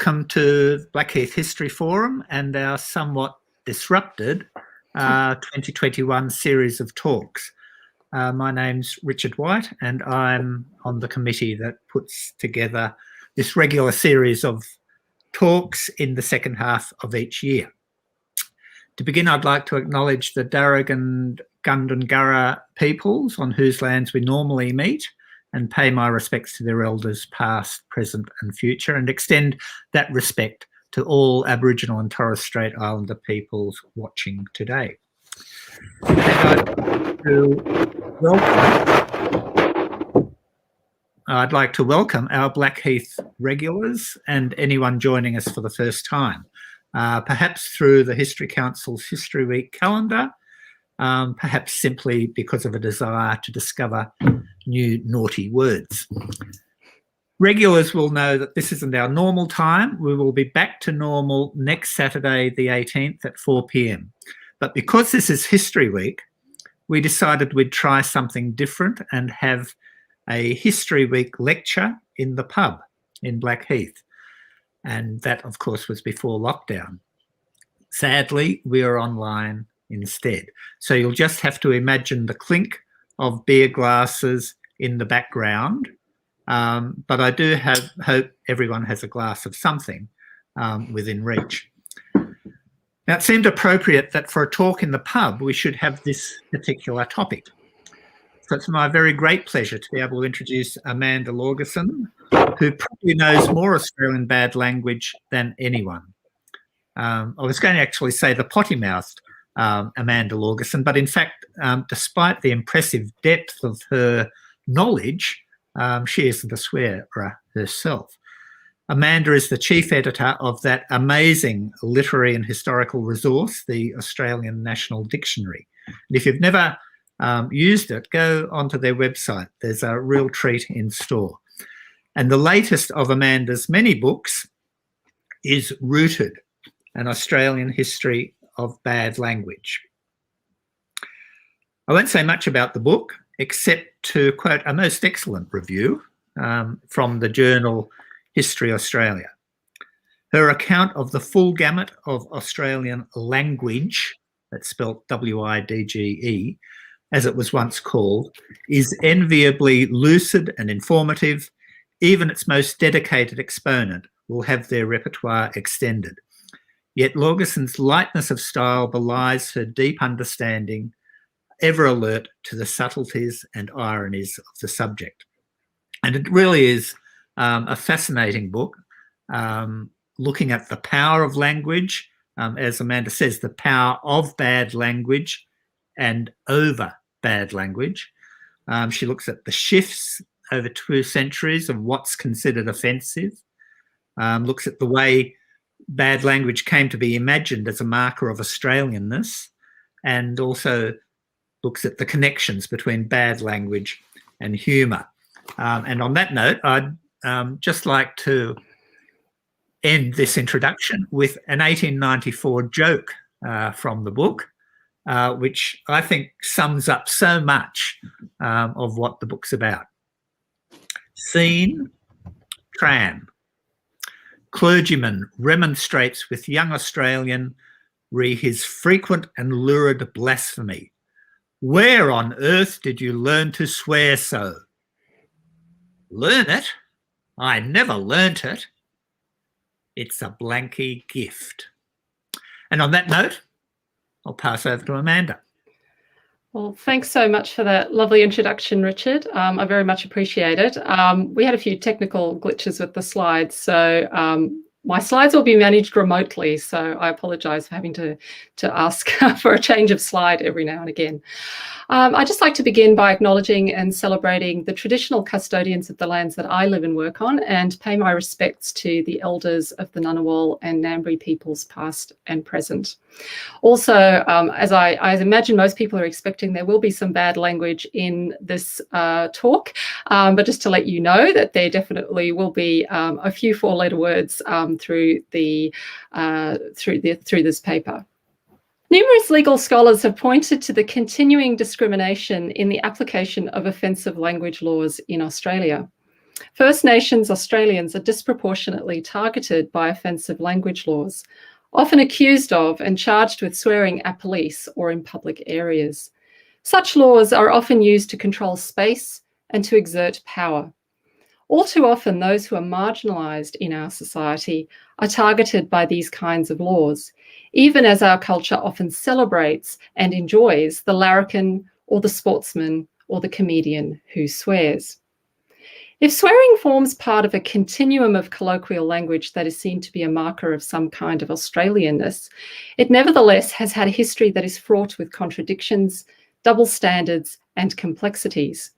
welcome to Blackheath History Forum and our somewhat disrupted 2021 series of talks. My name's Richard White and I'm on the committee that puts together this regular series of talks in the second half of each year. To begin, I'd like to acknowledge the Darug and Gundungurra peoples on whose lands we normally meet and pay my respects to their elders past, present and future, and extend that respect to all Aboriginal and Torres Strait Islander peoples watching today. I'd like to welcome our Blackheath regulars and anyone joining us for the first time, perhaps through the History Council's History Week calendar, perhaps simply because of a desire to discover new naughty words. Regulars will know that this isn't our normal time. We will be back to normal next Saturday, the 18th at 4 p.m. But because this is History Week, we decided we'd try something different and have a History Week lecture in the pub in Blackheath. And that, of course, was before lockdown. Sadly, we are online instead. So you'll just have to imagine the clink of beer glasses in the background. But I do hope everyone has a glass of something within reach. Now, it seemed appropriate that for a talk in the pub, we should have this particular topic. So it's my very great pleasure to be able to introduce Amanda Lorgerson, who probably knows more Australian bad language than anyone. I was going to actually say the potty-mouthed Amanda Lorgerson, but in fact, despite the impressive depth of her knowledge, she isn't a swearer herself. Amanda is the chief editor of that amazing literary and historical resource, the Australian National Dictionary. And if you've never used it, go onto their website. There's a real treat in store. And the latest of Amanda's many books is Rooted, an Australian history of bad language. I won't say much about the book, except to quote a most excellent review from the journal History Australia. Her account of the full gamut of Australian language, that's spelt W-I-D-G-E, as it was once called, is enviably lucid and informative. Even its most dedicated exponent will have their repertoire extended. Yet Lorgerson's lightness of style belies her deep understanding, ever alert to the subtleties and ironies of the subject. And it really is a fascinating book, looking at the power of language, as Amanda says, the power of bad language and over bad language. She looks at the shifts over 2 centuries of what's considered offensive, looks at the way bad language came to be imagined as a marker of Australianness, and also looks at the connections between bad language and humour. And on that note, I'd just like to end this introduction with an 1894 joke from the book, which I think sums up so much of what the book's about. Scene, tram. Clergyman remonstrates with young Australian re his frequent and lurid blasphemy. Where on earth did you learn to swear so? Learn it? I never learnt it. It's a blanky gift. And on that note, I'll pass over to Amanda. Well, thanks so much for that lovely introduction, Richard. I very much appreciate it. We had a few technical glitches with the slides, so my slides will be managed remotely, so I apologise for having to ask for a change of slide every now and again. I'd just like to begin by acknowledging and celebrating the traditional custodians of the lands that I live and work on, and pay my respects to the elders of the Ngunnawal and Ngambri peoples past and present. Also, as I imagine most people are expecting, there will be some bad language in this talk, but just to let you know that there definitely will be a few 4-letter words through this paper. Numerous legal scholars have pointed to the continuing discrimination in the application of offensive language laws in Australia. First Nations Australians are disproportionately targeted by offensive language laws, often accused of and charged with swearing at police or in public areas. Such laws are often used to control space and to exert power. All too often, those who are marginalised in our society are targeted by these kinds of laws, even as our culture often celebrates and enjoys the larrikin or the sportsman or the comedian who swears. If swearing forms part of a continuum of colloquial language that is seen to be a marker of some kind of Australianness, it nevertheless has had a history that is fraught with contradictions, double standards, and complexities.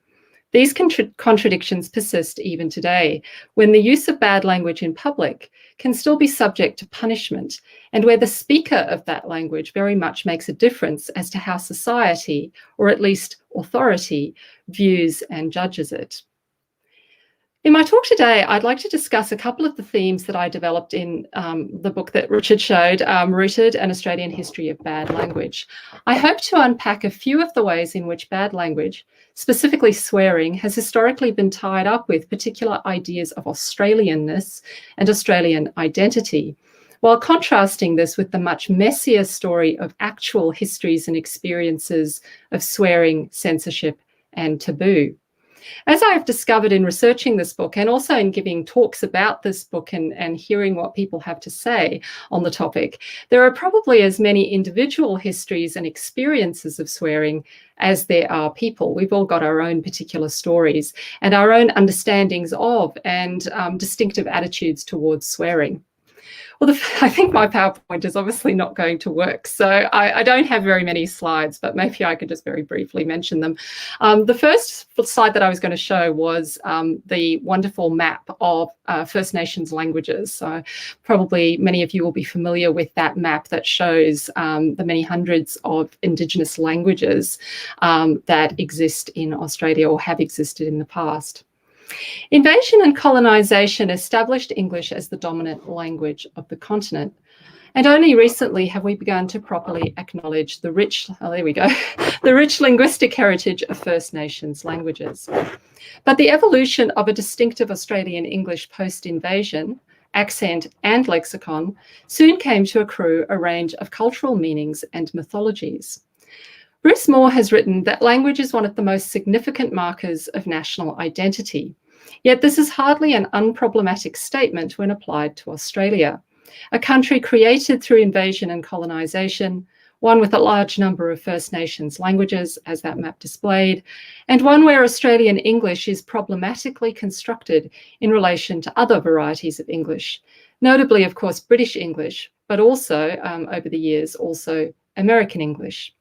These contradictions persist even today, when the use of bad language in public can still be subject to punishment, and where the speaker of that language very much makes a difference as to how society, or at least authority, views and judges it. In my talk today, I'd like to discuss a couple of the themes that I developed in the book that Richard showed, Rooted: An Australian History of Bad Language. I hope to unpack a few of the ways in which bad language, specifically swearing, has historically been tied up with particular ideas of Australianness and Australian identity, while contrasting this with the much messier story of actual histories and experiences of swearing, censorship, and taboo. As I have discovered in researching this book, and also in giving talks about this book and hearing what people have to say on the topic, there are probably as many individual histories and experiences of swearing as there are people. We've all got our own particular stories and our own understandings of and distinctive attitudes towards swearing. Well, I think my PowerPoint is obviously not going to work, so I don't have very many slides, but maybe I could just very briefly mention them. The first slide that I was going to show was the wonderful map of First Nations languages. So probably many of you will be familiar with that map that shows the many hundreds of Indigenous languages that exist in Australia or have existed in the past. Invasion and colonisation established English as the dominant language of the continent. And only recently have we begun to properly acknowledge the rich, the rich linguistic heritage of First Nations languages. But the evolution of a distinctive Australian English post-invasion, accent and lexicon, soon came to accrue a range of cultural meanings and mythologies. Bruce Moore has written that language is one of the most significant markers of national identity. Yet this is hardly an unproblematic statement when applied to Australia, a country created through invasion and colonisation, one with a large number of First Nations languages, as that map displayed, and one where Australian English is problematically constructed in relation to other varieties of English, notably, of course, British English, but also, over the years, also American English.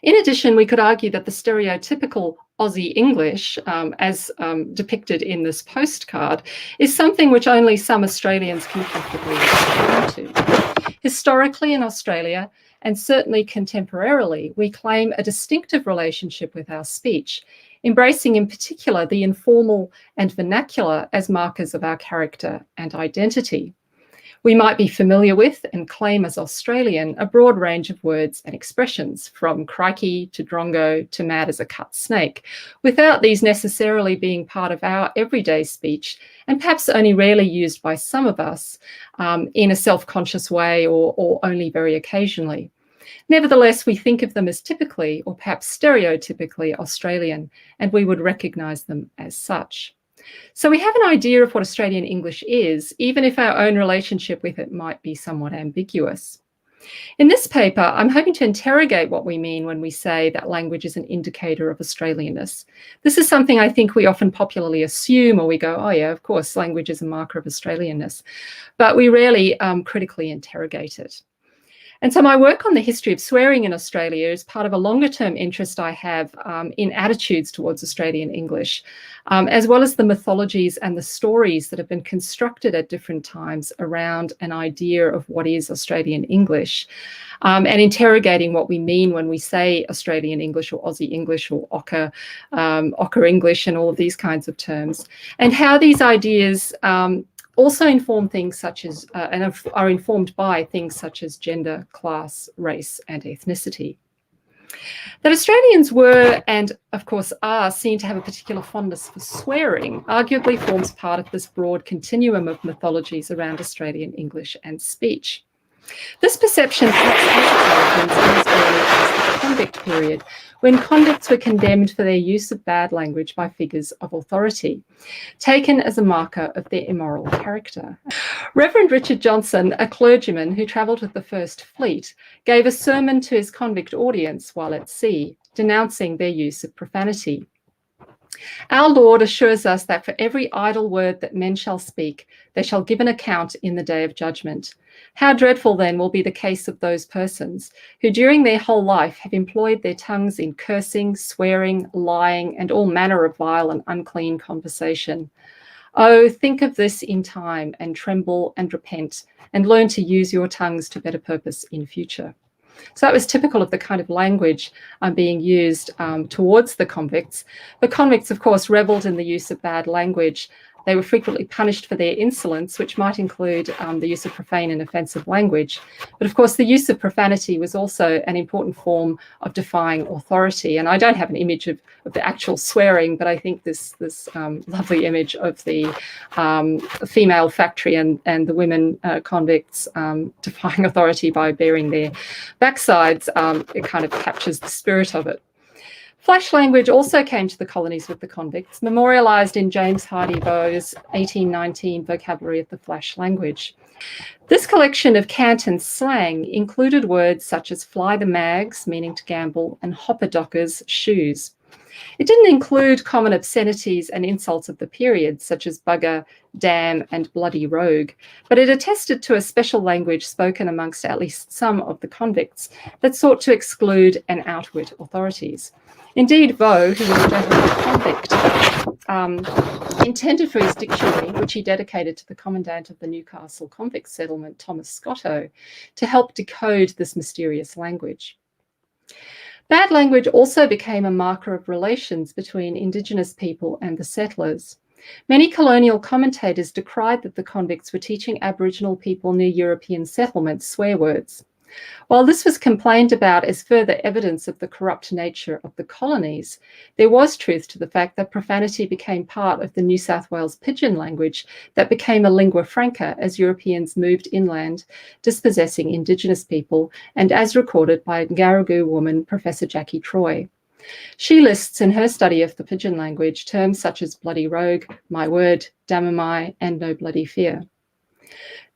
In addition, we could argue that the stereotypical Aussie English, as depicted in this postcard, is something which only some Australians can comfortably return to. Historically in Australia, and certainly contemporarily, we claim a distinctive relationship with our speech, embracing in particular the informal and vernacular as markers of our character and identity. We might be familiar with and claim as Australian a broad range of words and expressions, from crikey to drongo to mad as a cut snake, without these necessarily being part of our everyday speech, and perhaps only rarely used by some of us in a self-conscious way or only very occasionally. Nevertheless, we think of them as typically, or perhaps stereotypically, Australian, and we would recognise them as such. So we have an idea of what Australian English is, even if our own relationship with it might be somewhat ambiguous. In this paper, I'm hoping to interrogate what we mean when we say that language is an indicator of Australianness. This is something I think we often popularly assume, or we go, oh yeah, of course, language is a marker of Australianness, but we rarely critically interrogate it. And so my work on the history of swearing in Australia is part of a longer-term interest I have in attitudes towards Australian English, as well as the mythologies and the stories that have been constructed at different times around an idea of what is Australian English, and interrogating what we mean when we say Australian English or Aussie English or Ochre English and all of these kinds of terms, and how these ideas also inform things such as, and are informed by things such as gender, class, race, and ethnicity. That Australians were, and of course are, seen to have a particular fondness for swearing arguably forms part of this broad continuum of mythologies around Australian English and speech. This perception perhaps has its origins in as early as the convict period, when convicts were condemned for their use of bad language by figures of authority, taken as a marker of their immoral character. Reverend Richard Johnson, a clergyman who travelled with the First Fleet, gave a sermon to his convict audience while at sea, denouncing their use of profanity. Our Lord assures us that for every idle word that men shall speak, they shall give an account in the day of judgment. How dreadful then will be the case of those persons who during their whole life have employed their tongues in cursing, swearing, lying, and all manner of vile and unclean conversation. Oh, think of this in time and tremble and repent and learn to use your tongues to better purpose in future. So that was typical of the kind of language being used towards the convicts. The convicts, of course, revelled in the use of bad language. They were frequently punished for their insolence, which might include the use of profane and offensive language. But of course, the use of profanity was also an important form of defying authority. And I don't have an image of the actual swearing, but I think this lovely image of the female factory and the women convicts defying authority by baring their backsides, it kind of captures the spirit of it. Flash language also came to the colonies with the convicts, memorialised in James Hardy Bowe's 1819 Vocabulary of the Flash Language. This collection of Canton slang included words such as fly the mags, meaning to gamble, and hopper-dockers, shoes. It didn't include common obscenities and insults of the period, such as bugger, damn, and bloody rogue, but it attested to a special language spoken amongst at least some of the convicts that sought to exclude and outwit authorities. Indeed, Vaux, who was a gentleman convict, intended for his dictionary, which he dedicated to the commandant of the Newcastle convict settlement, Thomas Scotto, to help decode this mysterious language. Bad language also became a marker of relations between Indigenous people and the settlers. Many colonial commentators decried that the convicts were teaching Aboriginal people near European settlements swear words. While this was complained about as further evidence of the corrupt nature of the colonies, there was truth to the fact that profanity became part of the New South Wales pidgin language that became a lingua franca as Europeans moved inland, dispossessing Indigenous people, and as recorded by Ngarrigou woman Professor Jackie Troy. She lists in her study of the pidgin language terms such as bloody rogue, my word, damamai, and no bloody fear.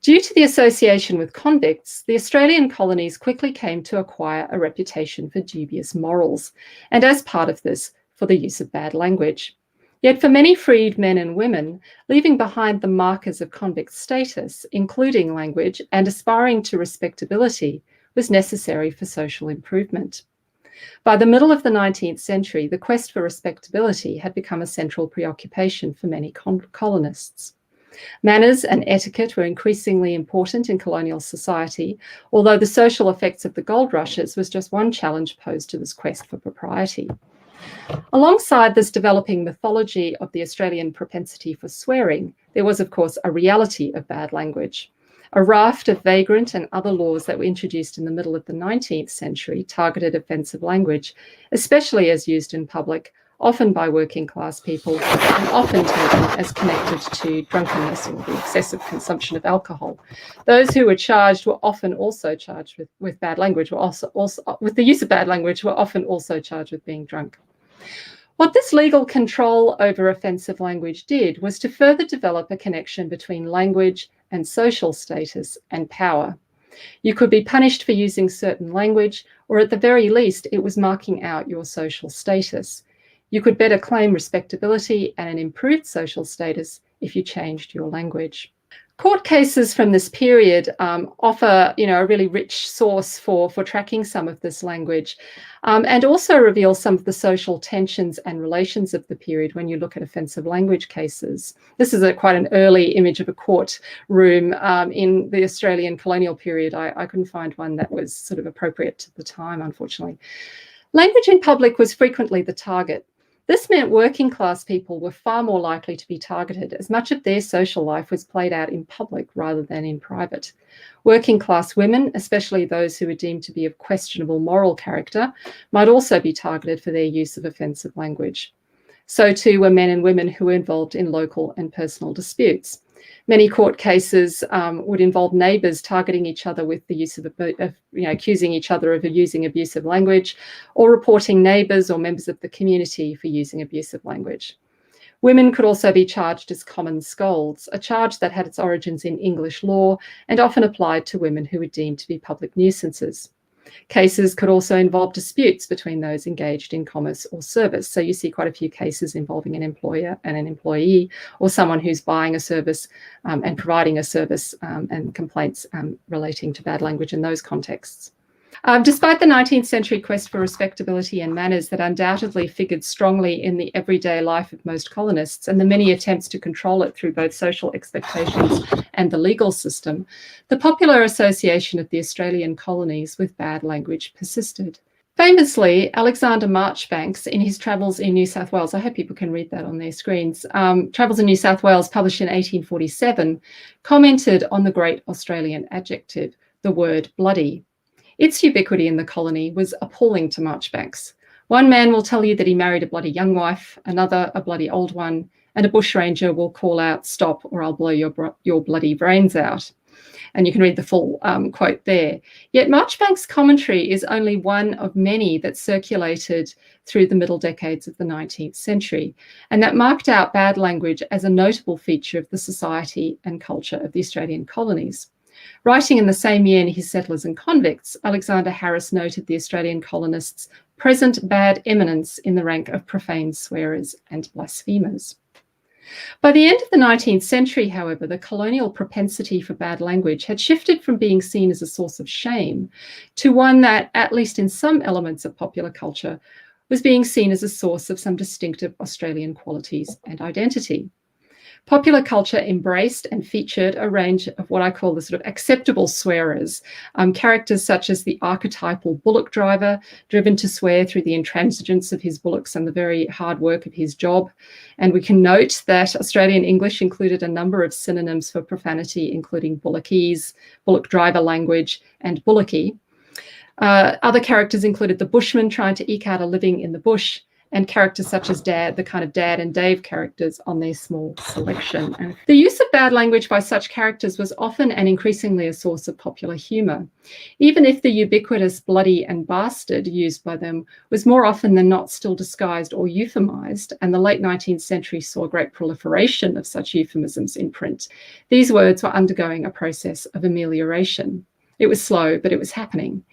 Due to the association with convicts, the Australian colonies quickly came to acquire a reputation for dubious morals, and as part of this, for the use of bad language. Yet for many freed men and women, leaving behind the markers of convict status, including language and aspiring to respectability, was necessary for social improvement. By the middle of the 19th century, the quest for respectability had become a central preoccupation for many colonists. Manners and etiquette were increasingly important in colonial society, although the social effects of the gold rushes was just one challenge posed to this quest for propriety. Alongside this developing mythology of the Australian propensity for swearing, there was, of course, a reality of bad language. A raft of vagrant and other laws that were introduced in the middle of the 19th century targeted offensive language, especially as used in public, often by working class people, and often taken as connected to drunkenness or the excessive consumption of alcohol. Those who were charged were often also charged with bad language, with the use of bad language, were often also charged with being drunk. What this legal control over offensive language did was to further develop a connection between language and social status and power. You could be punished for using certain language, or at the very least, it was marking out your social status. You could better claim respectability and an improved social status if you changed your language. Court cases from this period offer, a really rich source for tracking some of this language, and also reveal some of the social tensions and relations of the period when you look at offensive language cases. This is quite an early image of a courtroom in the Australian colonial period. I couldn't find one that was sort of appropriate to the time, unfortunately. Language in public was frequently the target. This meant working class people were far more likely to be targeted, as much of their social life was played out in public rather than in private. Working class women, especially those who were deemed to be of questionable moral character, might also be targeted for their use of offensive language. So too were men and women who were involved in local and personal disputes. Many court cases would involve neighbours targeting each other with the use of accusing each other of using abusive language, or reporting neighbours or members of the community for using abusive language. Women could also be charged as common scolds, a charge that had its origins in English law and often applied to women who were deemed to be public nuisances. Cases could also involve disputes between those engaged in commerce or service. So you see quite a few cases involving an employer and an employee, or someone who's buying a service and providing a service, and complaints relating to bad language in those contexts. Despite the 19th century quest for respectability and manners that undoubtedly figured strongly in the everyday life of most colonists, and the many attempts to control it through both social expectations and the legal system, the popular association of the Australian colonies with bad language persisted. Famously, Alexander Marchbanks, in his Travels in New South Wales, I hope people can read that on their screens, Travels in New South Wales, published in 1847, commented on the great Australian adjective, the word bloody. Its ubiquity in the colony was appalling to Marchbanks. One man will tell you that he married a bloody young wife, another a bloody old one, and a bushranger will call out, "Stop, or I'll blow your bloody brains out." And you can read the full quote there. Yet Marchbanks' commentary is only one of many that circulated through the middle decades of the 19th century, and that marked out bad language as a notable feature of the society and culture of the Australian colonies. Writing in the same year in his Settlers and Convicts, Alexander Harris noted the Australian colonists' present bad eminence in the rank of profane swearers and blasphemers. By the end of the 19th century, however, the colonial propensity for bad language had shifted from being seen as a source of shame to one that, at least in some elements of popular culture, was being seen as a source of some distinctive Australian qualities and identity. Popular culture embraced and featured a range of what I call the sort of acceptable swearers, characters such as the archetypal bullock driver, driven to swear through the intransigence of his bullocks and the very hard work of his job. And we can note that Australian English included a number of synonyms for profanity, including bullockies, bullock driver language, and bullocky. Other characters included the bushman trying to eke out a living in the bush, and characters such as Dad, the kind of Dad and Dave characters on their small selection. And the use of bad language by such characters was often and increasingly a source of popular humour, even if the ubiquitous bloody and bastard used by them was more often than not still disguised or euphemised, and the late 19th century saw a great proliferation of such euphemisms in print. These words were undergoing a process of amelioration. It was slow, but it was happening.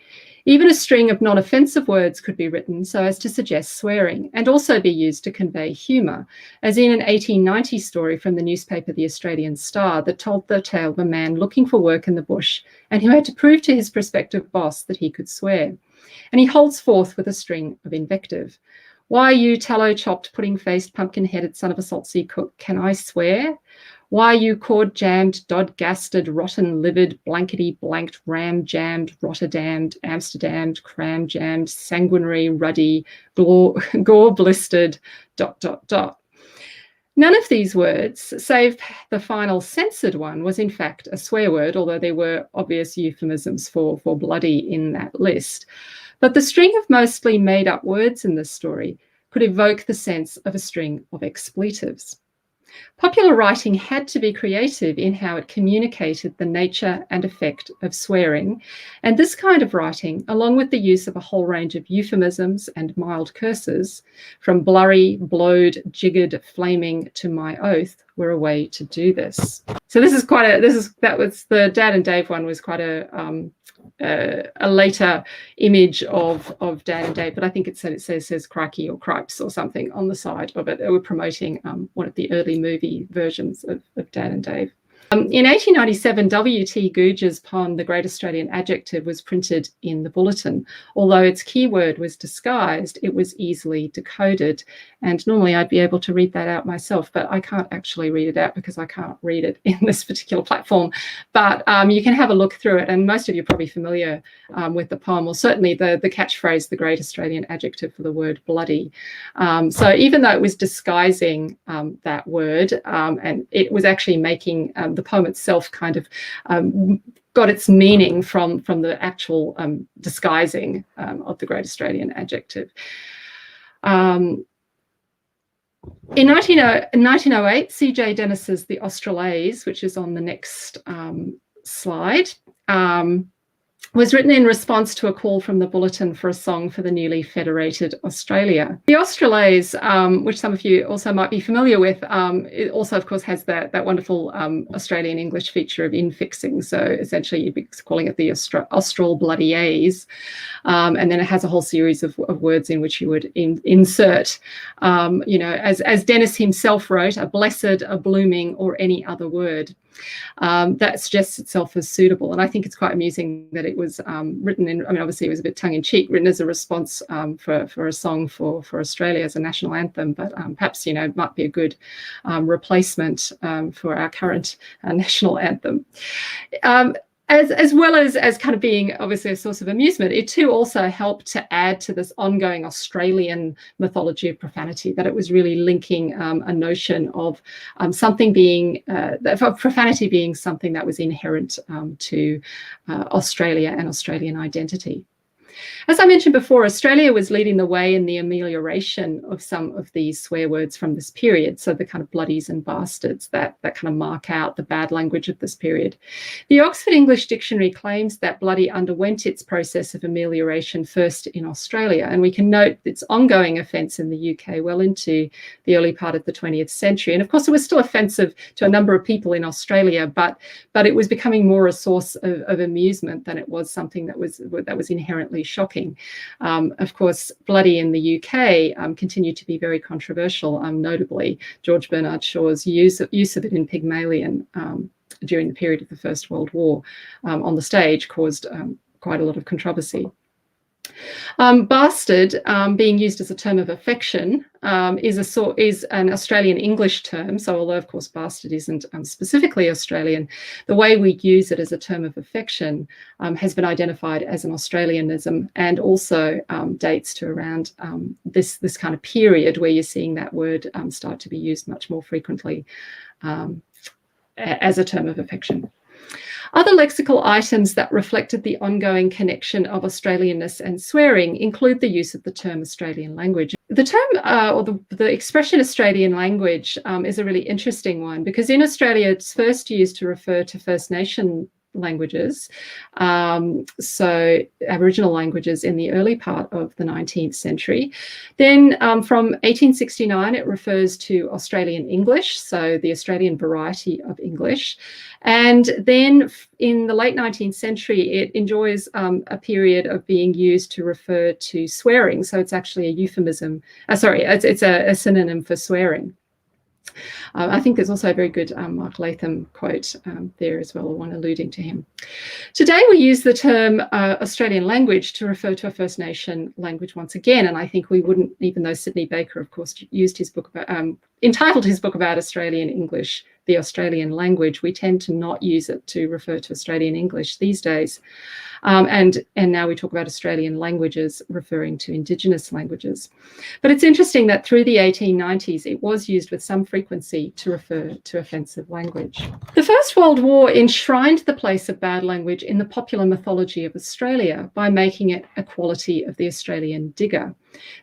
Even a string of non-offensive words could be written so as to suggest swearing, and also be used to convey humour, as in an 1890 story from the newspaper The Australian Star that told the tale of a man looking for work in the bush and who had to prove to his prospective boss that he could swear. And he holds forth with a string of invective. "Why, you tallow-chopped, pudding-faced, pumpkin-headed son of a saltsy cook, can I swear? Why, you cord-jammed, dod-gasted, rotten-livered, blankety-blanked, ram-jammed, rotterdammed, Amsterdammed, cram-jammed, sanguinary, ruddy, gore-blistered, ... None of these words, save the final censored one, was in fact a swear word, although there were obvious euphemisms for bloody in that list. But the string of mostly made-up words in this story could evoke the sense of a string of expletives. Popular writing had to be creative in how it communicated the nature and effect of swearing, and this kind of writing, along with the use of a whole range of euphemisms and mild curses, from blurry, blowed, jiggered, flaming to my oath, were a way to do this. So that was the Dad and Dave one was quite a later image of Dad and Dave, but I think it says crikey or cripes or something on the side of it. They were promoting one of the early movie versions of Dad and Dave. In 1897, W.T. Googe's poem, The Great Australian Adjective, was printed in the Bulletin. Although its keyword was disguised, it was easily decoded. And normally I'd be able to read that out myself, but I can't actually read it out because I can't read it in this particular platform. But you can have a look through it, and most of you are probably familiar with the poem, or certainly the catchphrase, the great Australian adjective for the word bloody. So even though it was disguising that word, and it was actually making the poem itself kind of got its meaning from the actual disguising of the great Australian adjective. In 1908, C.J. Dennis's The Australianness, which is on the next slide, was written in response to a call from the Bulletin for a song for the newly federated Australia. The Australianness, which some of you also might be familiar with, it also, of course, has that wonderful Australian English feature of infixing. So essentially, you'd be calling it the Austral bloody A's. And then it has a whole series of words in which you would insert, as Dennis himself wrote, a blessed, a blooming, or any other word. That suggests itself as suitable. And I think it's quite amusing that it was written in, obviously it was a bit tongue-in-cheek, written as a response for a song for Australia as a national anthem, but perhaps, it might be a good replacement for our current national anthem. As well as kind of being obviously a source of amusement, it too also helped to add to this ongoing Australian mythology of profanity, that it was really linking a notion of something being, of profanity being something that was inherent to Australia and Australian identity. As I mentioned before, Australia was leading the way in the amelioration of some of these swear words from this period. So the kind of bloodies and bastards that kind of mark out the bad language of this period. The Oxford English Dictionary claims that bloody underwent its process of amelioration first in Australia. And we can note its ongoing offence in the UK well into the early part of the 20th century. And of course, it was still offensive to a number of people in Australia, but it was becoming more a source of amusement than it was something that was inherently shocking. Of course, bloody in the UK continued to be very controversial, notably George Bernard Shaw's use of it in Pygmalion during the period of the First World War on the stage caused quite a lot of controversy. Bastard, being used as a term of affection, is an Australian English term. So although, of course, bastard isn't specifically Australian, the way we use it as a term of affection has been identified as an Australianism, and also dates to around this kind of period where you're seeing that word start to be used much more frequently as a term of affection. Other lexical items that reflected the ongoing connection of Australianness and swearing include the use of the term Australian language. The term or the expression Australian language is a really interesting one, because in Australia it's first used to refer to First Nation languages, so Aboriginal languages in the early part of the 19th century. Then from 1869 it refers to Australian English, so the Australian variety of English. And then in the late 19th century it enjoys a period of being used to refer to swearing, so it's actually a euphemism, it's a synonym for swearing. I think there's also a very good Mark Latham quote there as well, one alluding to him. Today we use the term Australian language to refer to a First Nation language once again, and I think we wouldn't, even though Sidney Baker, of course, used his book about, entitled his book about Australian English, The Australian Language, we tend to not use it to refer to Australian English these days. And now we talk about Australian languages, referring to Indigenous languages. But it's interesting that through the 1890s, it was used with some frequency to refer to offensive language. The First World War enshrined the place of bad language in the popular mythology of Australia by making it a quality of the Australian digger.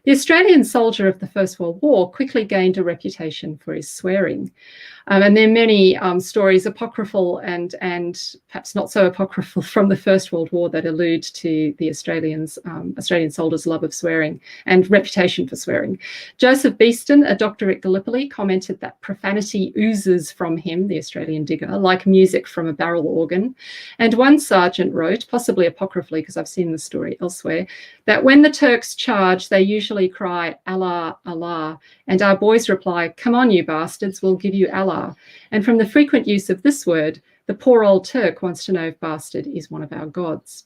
The Australian soldier of the First World War quickly gained a reputation for his swearing. And there are many stories, apocryphal and perhaps not so apocryphal, from the First World War that allude to the Australian soldiers' love of swearing and reputation for swearing. Joseph Beeston, a doctor at Gallipoli, commented that profanity oozes from him, the Australian digger, like music from a barrel organ. And one sergeant wrote, possibly apocryphally because I've seen the story elsewhere, that when the Turks charge, they usually cry, Allah, Allah, and our boys reply, come on, you bastards, we'll give you Allah. And from the frequent use of this word, the poor old Turk wants to know if bastard is one of our gods.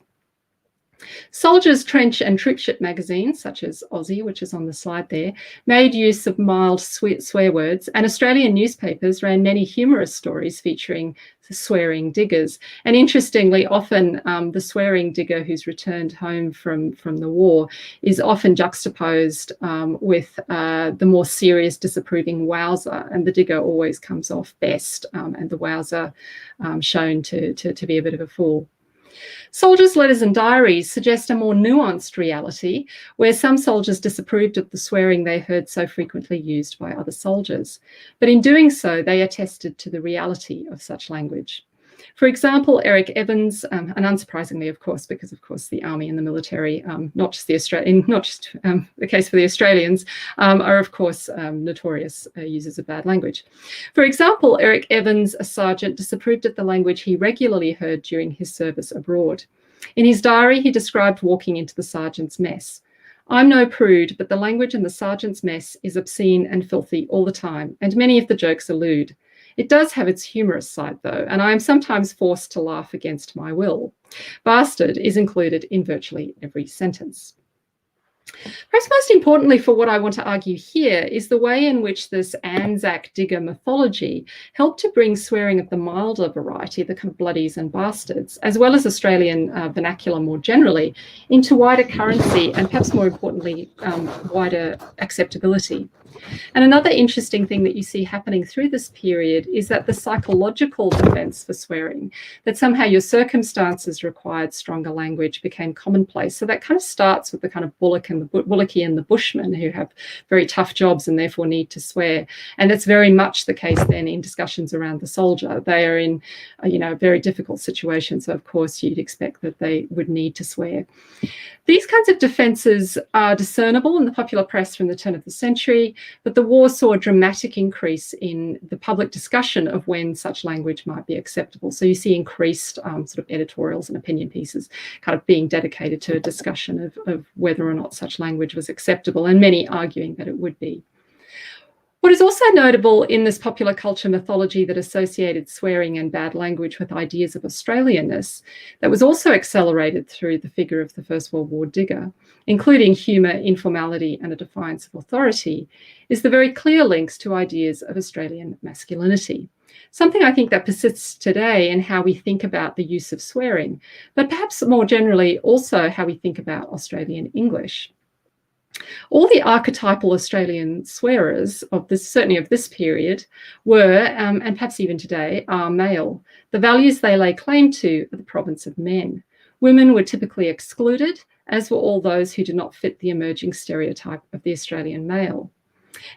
Soldiers' trench and troopship magazines, such as Aussie, which is on the slide there, made use of mild swear words, and Australian newspapers ran many humorous stories featuring swearing diggers. And interestingly, often the swearing digger who's returned home from the war is often juxtaposed with the more serious, disapproving wowser, and the digger always comes off best, and the wowser shown to be a bit of a fool. Soldiers' letters and diaries suggest a more nuanced reality, where some soldiers disapproved of the swearing they heard so frequently used by other soldiers. But in doing so, they attested to the reality of such language. For example, Eric Evans, and unsurprisingly, of course, because of course the army and the military, not just the case for the Australians, are of course notorious users of bad language. For example, Eric Evans, a sergeant, disapproved of the language he regularly heard during his service abroad. In his diary, he described walking into the sergeant's mess. "I'm no prude, but the language in the sergeant's mess is obscene and filthy all the time, and many of the jokes are lewd. It does have its humorous side, though, and I am sometimes forced to laugh against my will. Bastard is included in virtually every sentence." Perhaps most importantly for what I want to argue here is the way in which this Anzac digger mythology helped to bring swearing of the milder variety, the kind of bloodies and bastards, as well as Australian vernacular more generally, into wider currency and perhaps more importantly, wider acceptability. And another interesting thing that you see happening through this period is that the psychological defense for swearing, that somehow your circumstances required stronger language, became commonplace. So that kind of starts with the kind of bullockie and the bushman who have very tough jobs and therefore need to swear. And that's very much the case then in discussions around the soldier. They are in, a very difficult situation. So of course you'd expect that they would need to swear. These kinds of defences are discernible in the popular press from the turn of the century, but the war saw a dramatic increase in the public discussion of when such language might be acceptable. So you see increased sort of editorials and opinion pieces kind of being dedicated to a discussion of whether or not such language was acceptable, and many arguing that it would be. What is also notable in this popular culture mythology that associated swearing and bad language with ideas of Australianness, that was also accelerated through the figure of the First World War digger, including humour, informality and a defiance of authority, is the very clear links to ideas of Australian masculinity. Something I think that persists today in how we think about the use of swearing, but perhaps more generally also how we think about Australian English. All the archetypal Australian swearers of this, certainly of this period, were, and perhaps even today, are male. The values they lay claim to are the province of men. Women were typically excluded, as were all those who did not fit the emerging stereotype of the Australian male.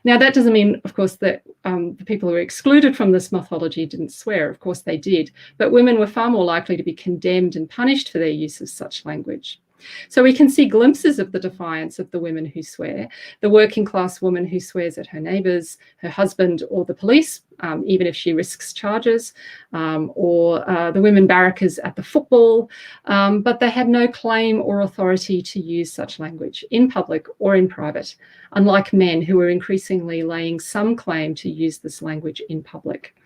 Now, that doesn't mean, of course, that the people who were excluded from this mythology didn't swear. Of course they did, but women were far more likely to be condemned and punished for their use of such language. So we can see glimpses of the defiance of the women who swear, the working class woman who swears at her neighbours, her husband or the police, even if she risks charges, or the women barrackers at the football, but they had no claim or authority to use such language in public or in private, unlike men who were increasingly laying some claim to use this language in public.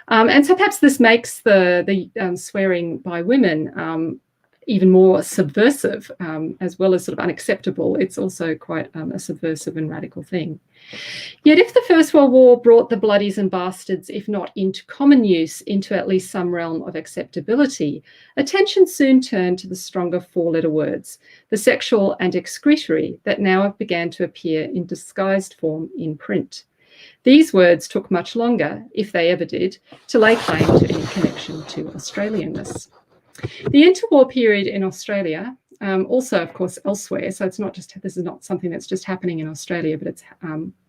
And so perhaps this makes the swearing by women even more subversive, as well as sort of unacceptable. It's also quite a subversive and radical thing. Yet if the First World War brought the bloodies and bastards, if not into common use, into at least some realm of acceptability, attention soon turned to the stronger four-letter words, the sexual and excretory, that now began to appear in disguised form in print. These words took much longer, if they ever did, to lay claim to any connection to Australianness. The interwar period in Australia, also of course elsewhere, so it's not just, this is not something that's just happening in Australia, but it's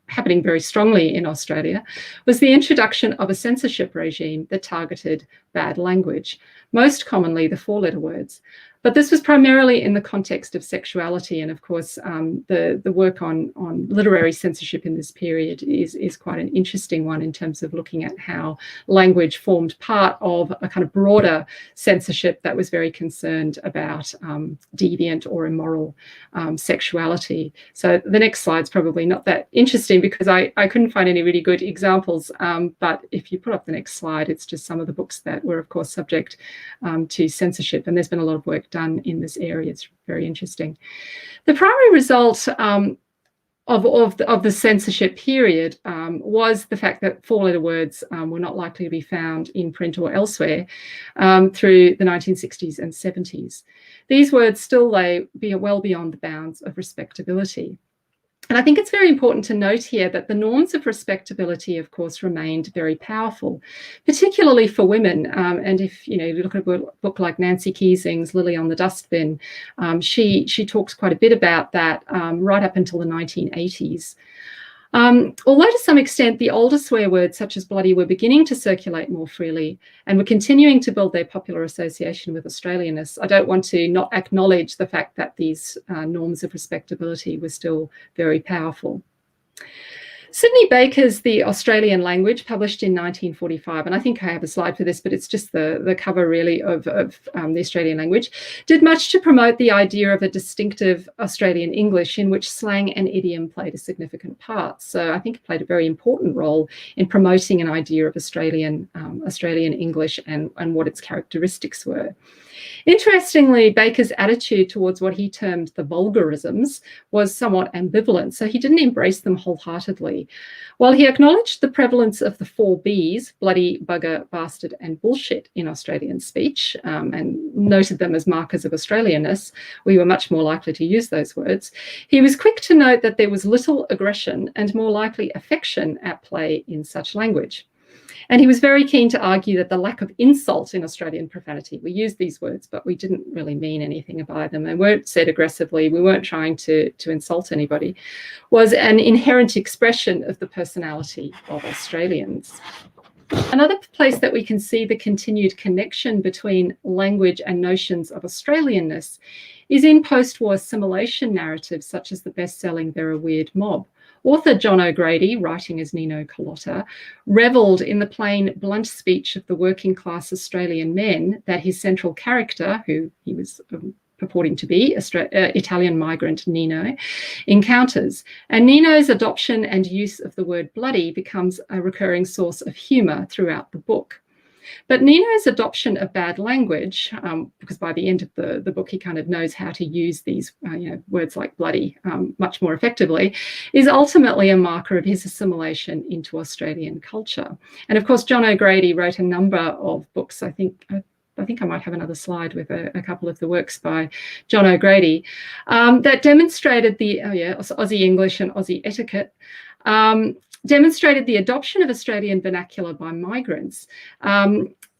happening very strongly in Australia, was the introduction of a censorship regime that targeted bad language, most commonly the four-letter words. But this was primarily in the context of sexuality, and of course the work on literary censorship in this period is quite an interesting one in terms of looking at how language formed part of a kind of broader censorship that was very concerned about deviant or immoral sexuality. So the next slide's probably not that interesting because I couldn't find any really good examples, but if you put up the next slide, it's just some of the books that were of course subject to censorship. And there's been a lot of work done in this area. It's very interesting. The primary result of the censorship period was the fact that four-letter words were not likely to be found in print or elsewhere through the 1960s and 70s. These words still lay well beyond the bounds of respectability. And I think it's very important to note here that the norms of respectability, of course, remained very powerful, particularly for women. And if you look at a book like Nancy Keesing's Lily on the Dustbin, she talks quite a bit about that right up until the 1980s. Although to some extent the older swear words such as bloody were beginning to circulate more freely and were continuing to build their popular association with Australianness, I don't want to not acknowledge the fact that these norms of respectability were still very powerful. Sydney Baker's The Australian Language, published in 1945, and I think I have a slide for this, but it's just the cover really of the Australian language, did much to promote the idea of a distinctive Australian English in which slang and idiom played a significant part. So I think it played a very important role in promoting an idea of Australian English and what its characteristics were. Interestingly, Baker's attitude towards what he termed the vulgarisms was somewhat ambivalent, so he didn't embrace them wholeheartedly. While he acknowledged the prevalence of the 4 Bs, bloody, bugger, bastard and bullshit in Australian speech, and noted them as markers of Australianness, we were much more likely to use those words, he was quick to note that there was little aggression and more likely affection at play in such language. And he was very keen to argue that the lack of insult in Australian profanity, we used these words, but we didn't really mean anything by them. They weren't said aggressively. We weren't trying to insult anybody, was an inherent expression of the personality of Australians. Another place that we can see the continued connection between language and notions of Australianness is in post-war assimilation narratives such as the best-selling They're a Weird Mob. Author John O'Grady, writing as Nino Carlotta, revelled in the plain, blunt speech of the working-class Australian men that his central character, who he was purporting to be, Italian migrant Nino, encounters. And Nino's adoption and use of the word bloody becomes a recurring source of humour throughout the book. But Nino's adoption of bad language, because by the end of the book he kind of knows how to use these words like bloody much more effectively, is ultimately a marker of his assimilation into Australian culture. And of course, John O'Grady wrote a number of books. I think I might have another slide with a couple of the works by John O'Grady that demonstrated the Aussie English and Aussie etiquette, demonstrated the adoption of Australian vernacular by migrants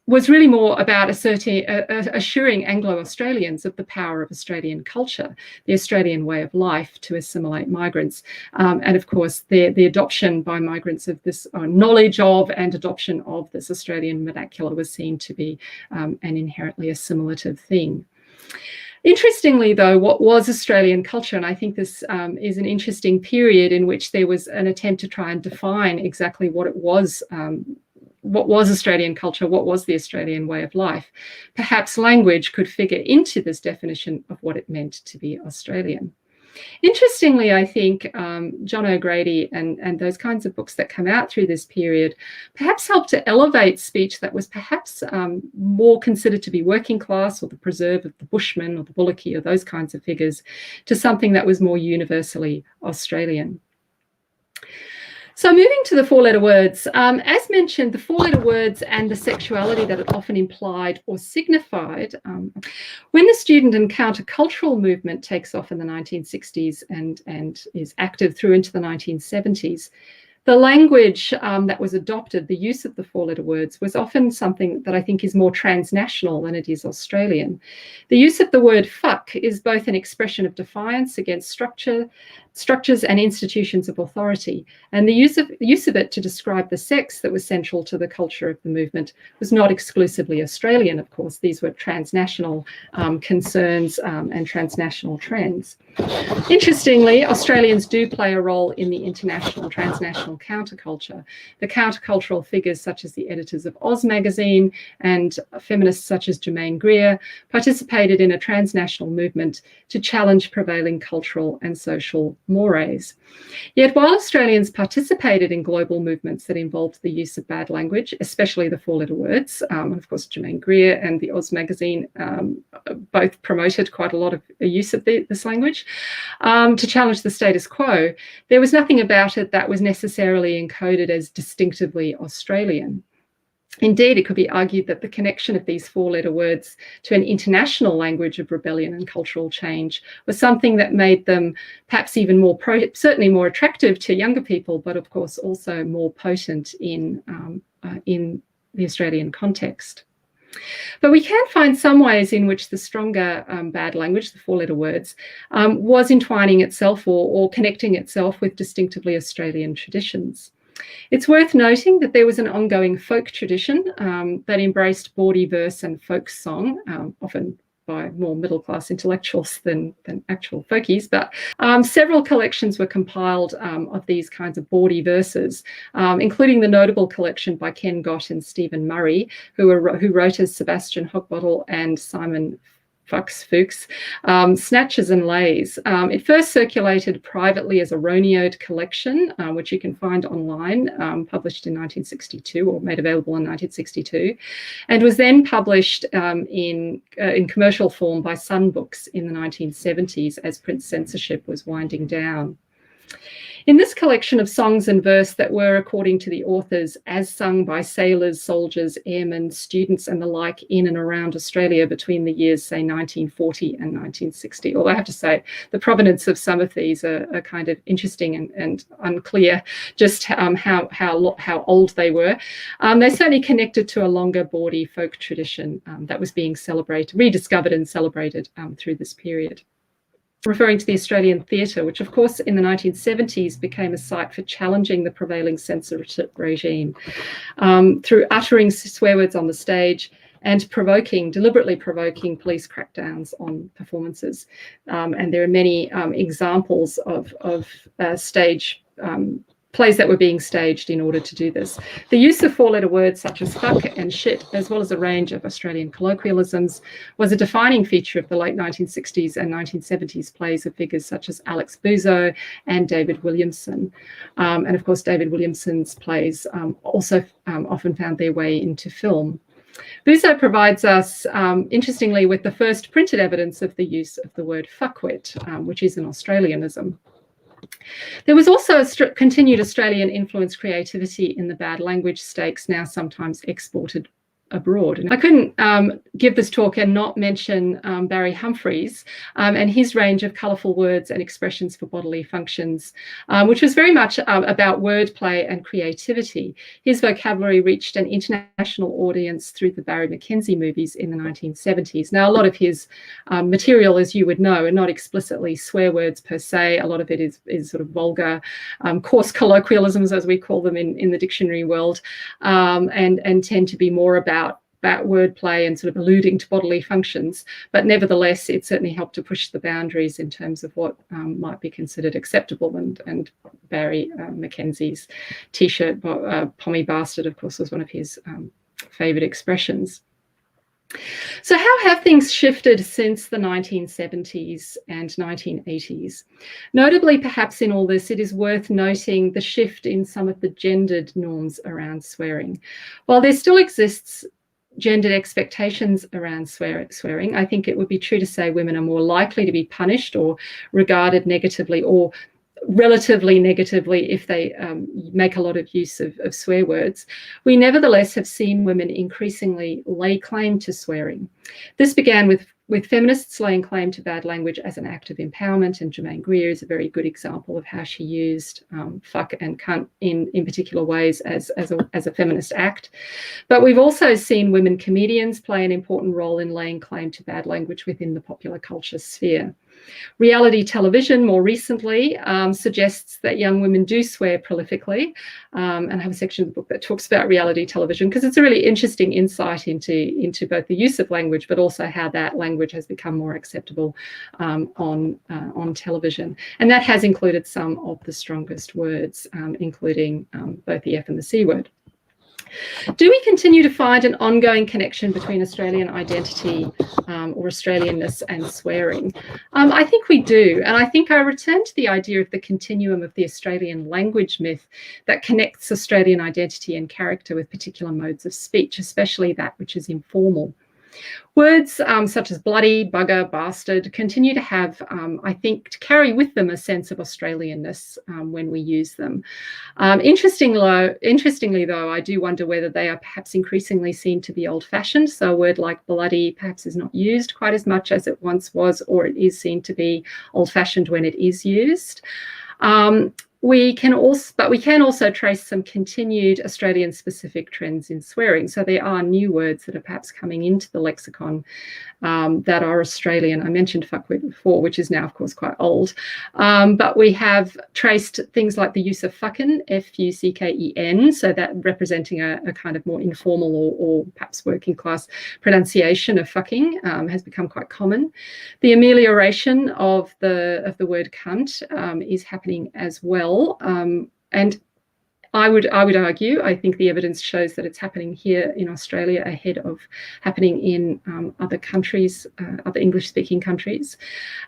was really more about assuring Anglo-Australians of the power of Australian culture, the Australian way of life to assimilate migrants. And of course, the adoption by migrants of this knowledge of and adoption of this Australian vernacular was seen to be an inherently assimilative thing. Interestingly, though, what was Australian culture, and I think this is an interesting period in which there was an attempt to try and define exactly what it was, what was Australian culture, what was the Australian way of life. Perhaps language could figure into this definition of what it meant to be Australian. Interestingly, I think John O'Grady and those kinds of books that come out through this period perhaps helped to elevate speech that was perhaps more considered to be working class, or the preserve of the bushman or the bullockie or those kinds of figures, to something that was more universally Australian. So moving to the 4-letter words, as mentioned, the 4-letter words and the sexuality that it often implied or signified, when the student and countercultural movement takes off in the 1960s and is active through into the 1970s, the language that was adopted, the use of the 4-letter words, was often something that I think is more transnational than it is Australian. The use of the word fuck is both an expression of defiance against structures and institutions of authority, and the use of it to describe the sex that was central to the culture of the movement was not exclusively Australian, of course. These were transnational concerns and transnational trends. Interestingly, Australians do play a role in the international and transnational counterculture. The countercultural figures such as the editors of Oz magazine and feminists such as Germaine Greer participated in a transnational movement to challenge prevailing cultural and social mores. Yet while Australians participated in global movements that involved the use of bad language, especially the four-letter words, and of course Germaine Greer and the Oz magazine both promoted quite a lot of use of this language to challenge the status quo, there was nothing about it that was necessarily encoded as distinctively Australian. Indeed, it could be argued that the connection of these four-letter words to an international language of rebellion and cultural change was something that made them perhaps even more, certainly more attractive to younger people, but of course also more potent in the Australian context. But we can find some ways in which the stronger bad language, the four-letter words, was entwining itself or connecting itself with distinctively Australian traditions. It's worth noting that there was an ongoing folk tradition that embraced bawdy verse and folk song, often by more middle-class intellectuals than actual folkies, but several collections were compiled of these kinds of bawdy verses, including the notable collection by Ken Gott and Stephen Murray, who wrote as Sebastian Hochbottle and Simon Fuchs, Snatches and Lays. It first circulated privately as a Roneoed collection, which you can find online, published in 1962 or made available in 1962, and was then published in commercial form by Sun Books in the 1970s as print censorship was winding down. In this collection of songs and verse that were, according to the authors, as sung by sailors, soldiers, airmen, students and the like in and around Australia between the years, say, 1940 and 1960. Although I have to say the provenance of some of these are kind of interesting and unclear just how old they were. They certainly connected to a longer bawdy folk tradition that was being rediscovered and celebrated through this period. Referring to the Australian theatre, which of course in the 1970s became a site for challenging the prevailing censorship regime through uttering swear words on the stage and deliberately provoking police crackdowns on performances. And there are many examples of stage plays that were being staged in order to do this. The use of four-letter words such as fuck and shit, as well as a range of Australian colloquialisms, was a defining feature of the late 1960s and 1970s plays of figures such as Alex Buzo and David Williamson. And of course, David Williamson's plays also often found their way into film. Buzo provides us, interestingly, with the first printed evidence of the use of the word fuckwit, which is an Australianism. There was also a continued Australian influenced creativity in the bad language stakes, now sometimes exported abroad. And I couldn't give this talk and not mention Barry Humphries and his range of colourful words and expressions for bodily functions, which was very much about wordplay and creativity. His vocabulary reached an international audience through the Barry McKenzie movies in the 1970s. Now, a lot of his material, as you would know, are not explicitly swear words per se. A lot of it is sort of vulgar, coarse colloquialisms, as we call them in the dictionary world, and tend to be more about wordplay and sort of alluding to bodily functions, but nevertheless it certainly helped to push the boundaries in terms of what might be considered acceptable, and Barry McKenzie's t-shirt pommy bastard, of course, was one of his favourite expressions. So how have things shifted since the 1970s and 1980s? Notably, perhaps in all this, it is worth noting the shift in some of the gendered norms around swearing. While there still exists gendered expectations around swearing, I think it would be true to say women are more likely to be punished or regarded negatively or relatively negatively if they make a lot of use of swear words. We nevertheless have seen women increasingly lay claim to swearing. This began with feminists laying claim to bad language as an act of empowerment, and Germaine Greer is a very good example of how she used fuck and cunt in particular ways as a feminist act. But we've also seen women comedians play an important role in laying claim to bad language within the popular culture sphere. Reality television, more recently, suggests that young women do swear prolifically, and I have a section of the book that talks about reality television because it's a really interesting insight into both the use of language, but also how that language has become more acceptable on television. And that has included some of the strongest words, including both the F and the C word. Do we continue to find an ongoing connection between Australian identity or Australianness and swearing? I think we do. And I think I return to the idea of the continuum of the Australian language myth that connects Australian identity and character with particular modes of speech, especially that which is informal. Words such as bloody, bugger, bastard continue to have, I think, to carry with them a sense of Australianness when we use them. Interestingly, though, I do wonder whether they are perhaps increasingly seen to be old-fashioned. So a word like bloody perhaps is not used quite as much as it once was, or it is seen to be old-fashioned when it is used. We can also trace some continued Australian-specific trends in swearing. So there are new words that are perhaps coming into the lexicon that are Australian. I mentioned fuckwit before, which is now, of course, quite old. But we have traced things like the use of fucking, F-U-C-K-E-N, so that representing a kind of more informal or perhaps working class pronunciation of fucking has become quite common. The amelioration of the word cunt is happening as well. And I would argue, I think the evidence shows that it's happening here in Australia ahead of happening in other countries, other English-speaking countries.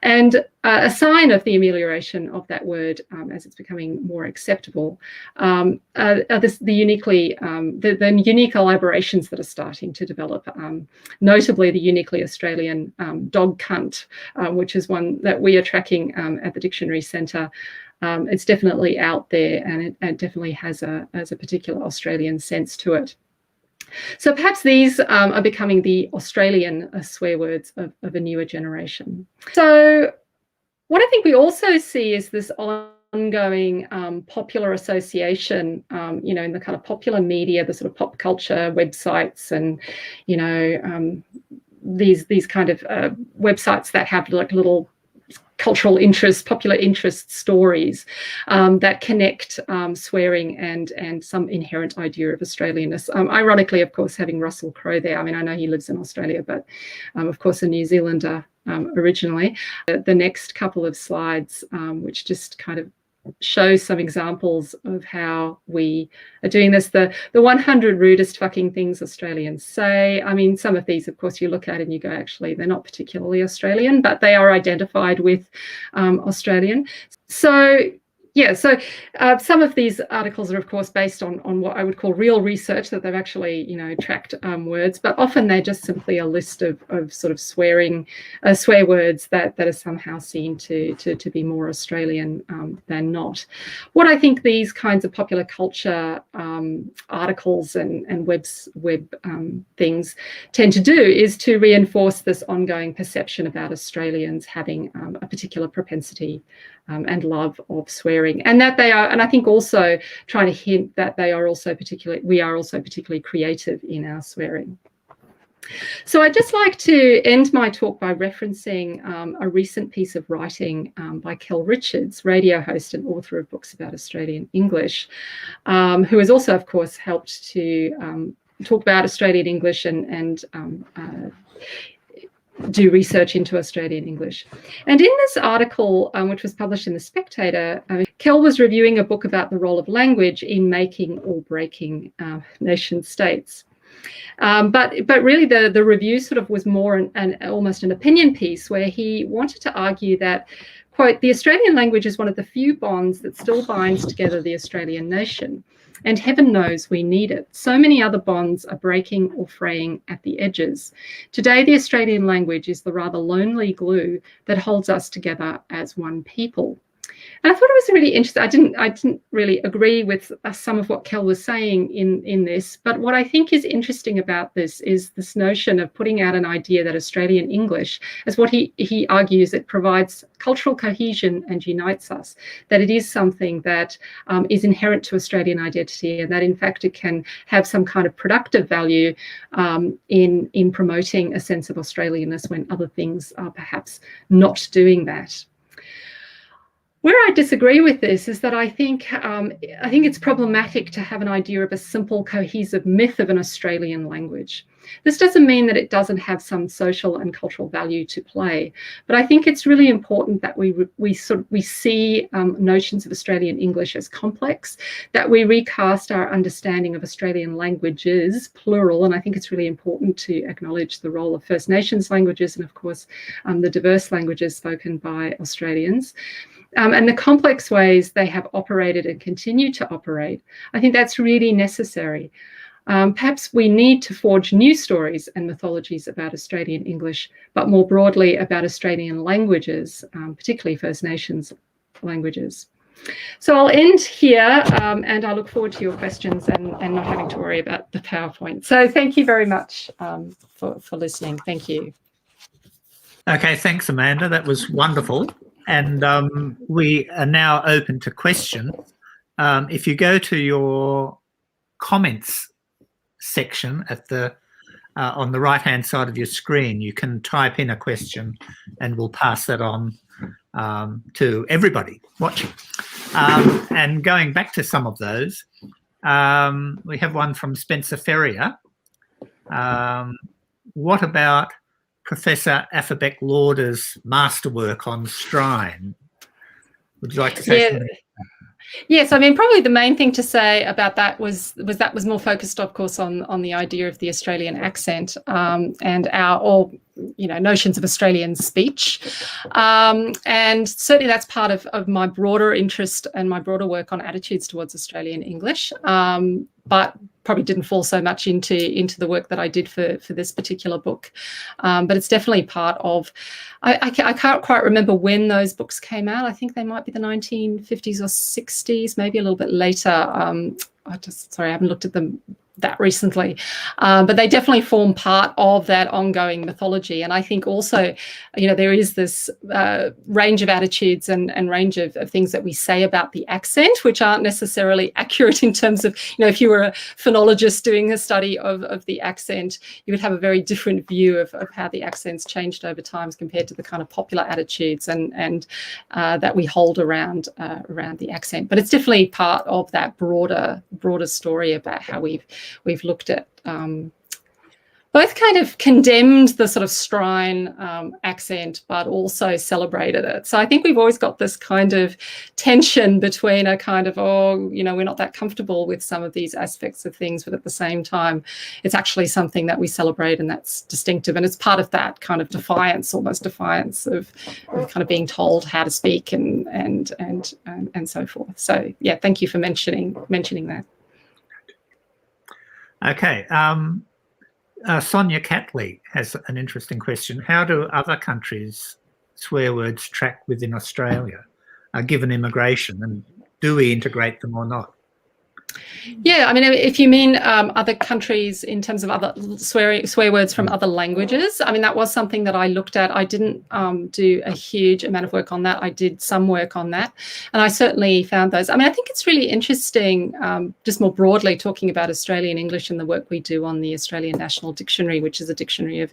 And a sign of the amelioration of that word as it's becoming more acceptable are the unique elaborations that are starting to develop, notably the uniquely Australian dog cunt, which is one that we are tracking at the Dictionary Centre. It's definitely out there, and it definitely has a particular Australian sense to it. So perhaps these are becoming the Australian swear words of a newer generation. So what I think we also see is this ongoing popular association, in the kind of popular media, the sort of pop culture websites, and these kind of websites that have like little cultural interest, popular interest stories that connect swearing and some inherent idea of Australianness. Ironically, of course, having Russell Crowe there. I mean, I know he lives in Australia, but of course, a New Zealander originally. The next couple of slides, which just kind of shows some examples of how we are doing this. The 100 rudest fucking things Australians say. I mean, some of these, of course, you look at and you go, actually, they're not particularly Australian, but they are identified with Australian. So yeah, so some of these articles are, of course, based on what I would call real research, that they've actually, tracked words, but often they're just simply a list of sort of swear words that are somehow seen to be more Australian than not. What I think these kinds of popular culture articles and web things tend to do is to reinforce this ongoing perception about Australians having a particular propensity and love of swearing, and that they are, and I think also trying to hint that we are also particularly creative in our swearing. So I'd just like to end my talk by referencing a recent piece of writing by Kel Richards, radio host and author of books about Australian English, who has also, of course, helped to talk about Australian English and do research into Australian English. And in this article, which was published in The Spectator, Kel was reviewing a book about the role of language in making or breaking nation states. But really the review sort of was more almost an opinion piece, where he wanted to argue that, quote, the Australian language is one of the few bonds that still binds together the Australian nation. And heaven knows we need it. So many other bonds are breaking or fraying at the edges. Today, the Australian language is the rather lonely glue that holds us together as one people. And I thought it was really interesting. I didn't really agree with some of what Kel was saying in this, but what I think is interesting about this is this notion of putting out an idea that Australian English, as what he argues, it provides cultural cohesion and unites us, that it is something that is inherent to Australian identity, and that in fact it can have some kind of productive value in promoting a sense of Australianness when other things are perhaps not doing that. Where I disagree with this is that I think it's problematic to have an idea of a simple, cohesive myth of an Australian language. This doesn't mean that it doesn't have some social and cultural value to play, but I think it's really important that we see notions of Australian English as complex, that we recast our understanding of Australian languages, plural, and I think it's really important to acknowledge the role of First Nations languages and, of course, the diverse languages spoken by Australians. And the complex ways they have operated and continue to operate, I think that's really necessary. Perhaps we need to forge new stories and mythologies about Australian English, but more broadly about Australian languages, particularly First Nations languages. So I'll end here, and I look forward to your questions and not having to worry about the PowerPoint. So thank you very much for listening. Thank you. Okay, thanks, Amanda. That was wonderful. And we are now open to questions. If you go to your comments section at the on the right-hand side of your screen, you can type in a question and we'll pass that on to everybody watching. And going back to some of those, we have one from Spencer Ferrier. What about Professor Afflebeck-Lauder's masterwork on Strine? Would you like to say something? Yes, I mean, probably the main thing to say about that was more focused, of course, on the idea of the Australian accent and our notions of Australian speech. And certainly that's part of my broader interest and my broader work on attitudes towards Australian English, but probably didn't fall so much into the work that I did for this particular book. But it's definitely part of, I can't quite remember when those books came out. I think they might be the 1950s or 60s, maybe a little bit later. I haven't looked at them that recently, but they definitely form part of that ongoing mythology. And I think also, there is this range of attitudes and range of things that we say about the accent, which aren't necessarily accurate in terms of, if you were a phonologist doing a study of the accent, you would have a very different view of how the accents changed over time compared to the kind of popular attitudes and that we hold around the accent. But it's definitely part of that broader story about how we've looked at both kind of condemned the sort of Strine accent, but also celebrated it. So I think we've always got this kind of tension between a kind of, we're not that comfortable with some of these aspects of things, but at the same time, it's actually something that we celebrate and that's distinctive. And it's part of that kind of almost defiance of kind of being told how to speak and so forth. So yeah, thank you for mentioning that. Okay. Sonia Catley has an interesting question. How do other countries' swear words track within Australia, given immigration, and do we integrate them or not? Yeah, I mean, if you mean other countries in terms of other swear words from other languages, I mean, that was something that I looked at. I didn't do a huge amount of work on that. I did some work on that, and I certainly found those. I mean, I think it's really interesting, just more broadly talking about Australian English and the work we do on the Australian National Dictionary, which is a dictionary of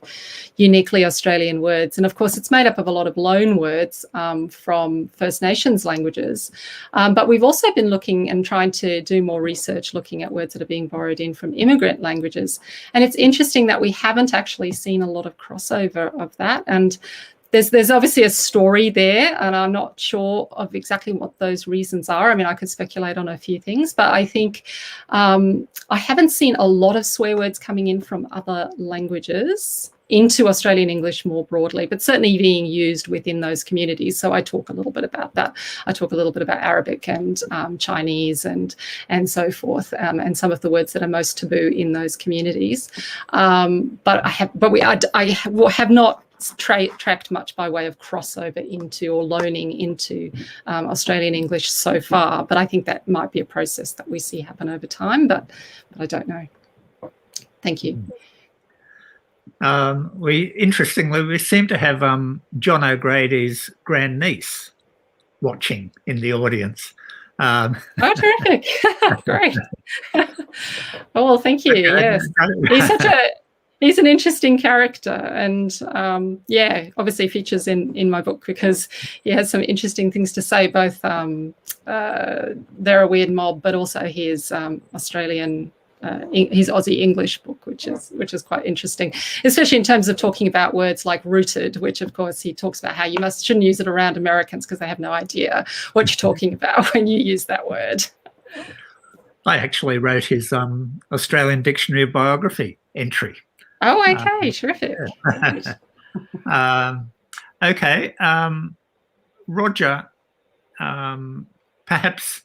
uniquely Australian words. And of course, it's made up of a lot of loan words from First Nations languages. But we've also been looking and trying to do more research looking at words that are being borrowed in from immigrant languages. And it's interesting that we haven't actually seen a lot of crossover of that. And there's obviously a story there, and I'm not sure of exactly what those reasons are. I mean, I could speculate on a few things, but I think I haven't seen a lot of swear words coming in from other languages into Australian English more broadly, but certainly being used within those communities. So I talk a little bit about that. I talk a little bit about Arabic and Chinese and so forth, and some of the words that are most taboo in those communities. But I have not tracked much by way of crossover into or loaning into Australian English so far. But I think that might be a process that we see happen over time, but I don't know. Thank you. Interestingly, we seem to have John O'Grady's grandniece watching in the audience. Oh, terrific. Great. Oh, well, thank you. Yes. He's an interesting character, and yeah, obviously features in my book because he has some interesting things to say. Both they're a weird mob, but also his Australian. His Aussie English book, which is quite interesting, especially in terms of talking about words like rooted, which of course he talks about how you shouldn't use it around Americans because they have no idea what you're talking about when you use that word. I actually wrote his Australian Dictionary of Biography entry. Oh, okay, terrific. Okay, Roger, perhaps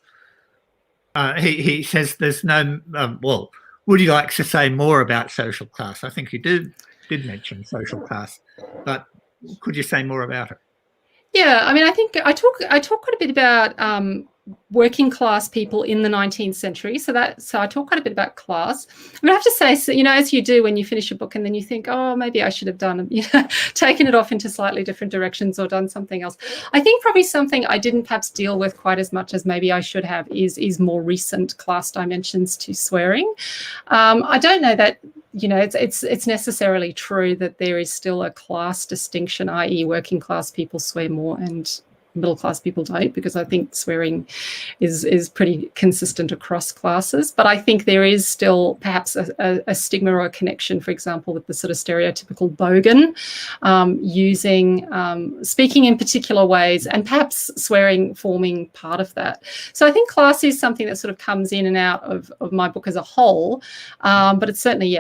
he says there's no, well, would you like to say more about social class? I think you did mention social class, but could you say more about it? Yeah, I mean, I think I talk quite a bit about working class people in the 19th century. So I talk quite a bit about class. I mean, I have to say, so, you know, as you do when you finish a book and then you think, oh, maybe I should have done, you know, taken it off into slightly different directions or done something else. I think probably something I didn't perhaps deal with quite as much as maybe I should have is more recent class dimensions to swearing. I don't know that, you know, it's necessarily true that there is still a class distinction, i.e. working class people swear more and middle class people don't, because I think swearing is pretty consistent across classes. But I think there is still perhaps a stigma or a connection, for example, with the sort of stereotypical bogan, speaking in particular ways, and perhaps swearing forming part of that. So I think class is something that sort of comes in and out of my book as a whole, but it's certainly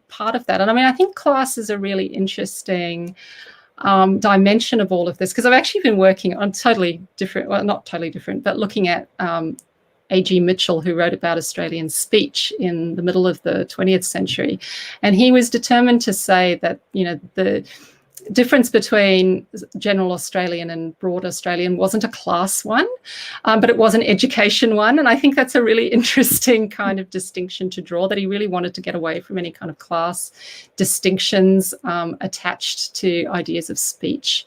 part of that. And I mean, I think class is a really interesting dimension of all of this, because I've actually been working on totally different, well, not totally different, but looking at A.G. Mitchell, who wrote about Australian speech in the middle of the 20th century. And he was determined to say that, you know, the difference between general Australian and broad Australian wasn't a class one, but it was an education one. And I think that's a really interesting kind of distinction to draw, that he really wanted to get away from any kind of class distinctions attached to ideas of speech.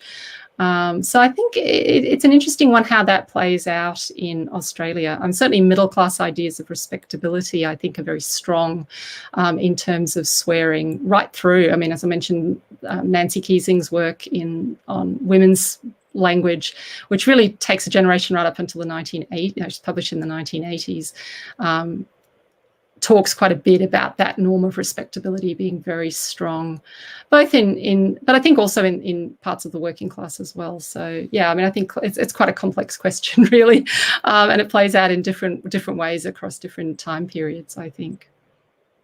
So I think it's an interesting one how that plays out in Australia. Certainly middle-class ideas of respectability, I think, are very strong in terms of swearing right through. I mean, as I mentioned, Nancy Keesing's work on women's language, which really takes a generation right up until the 1980s, you know, she's published in the 1980s, talks quite a bit about that norm of respectability being very strong, both but I think also in parts of the working class as well. So yeah, I mean, I think it's quite a complex question, really, and it plays out in different ways across different time periods, I think.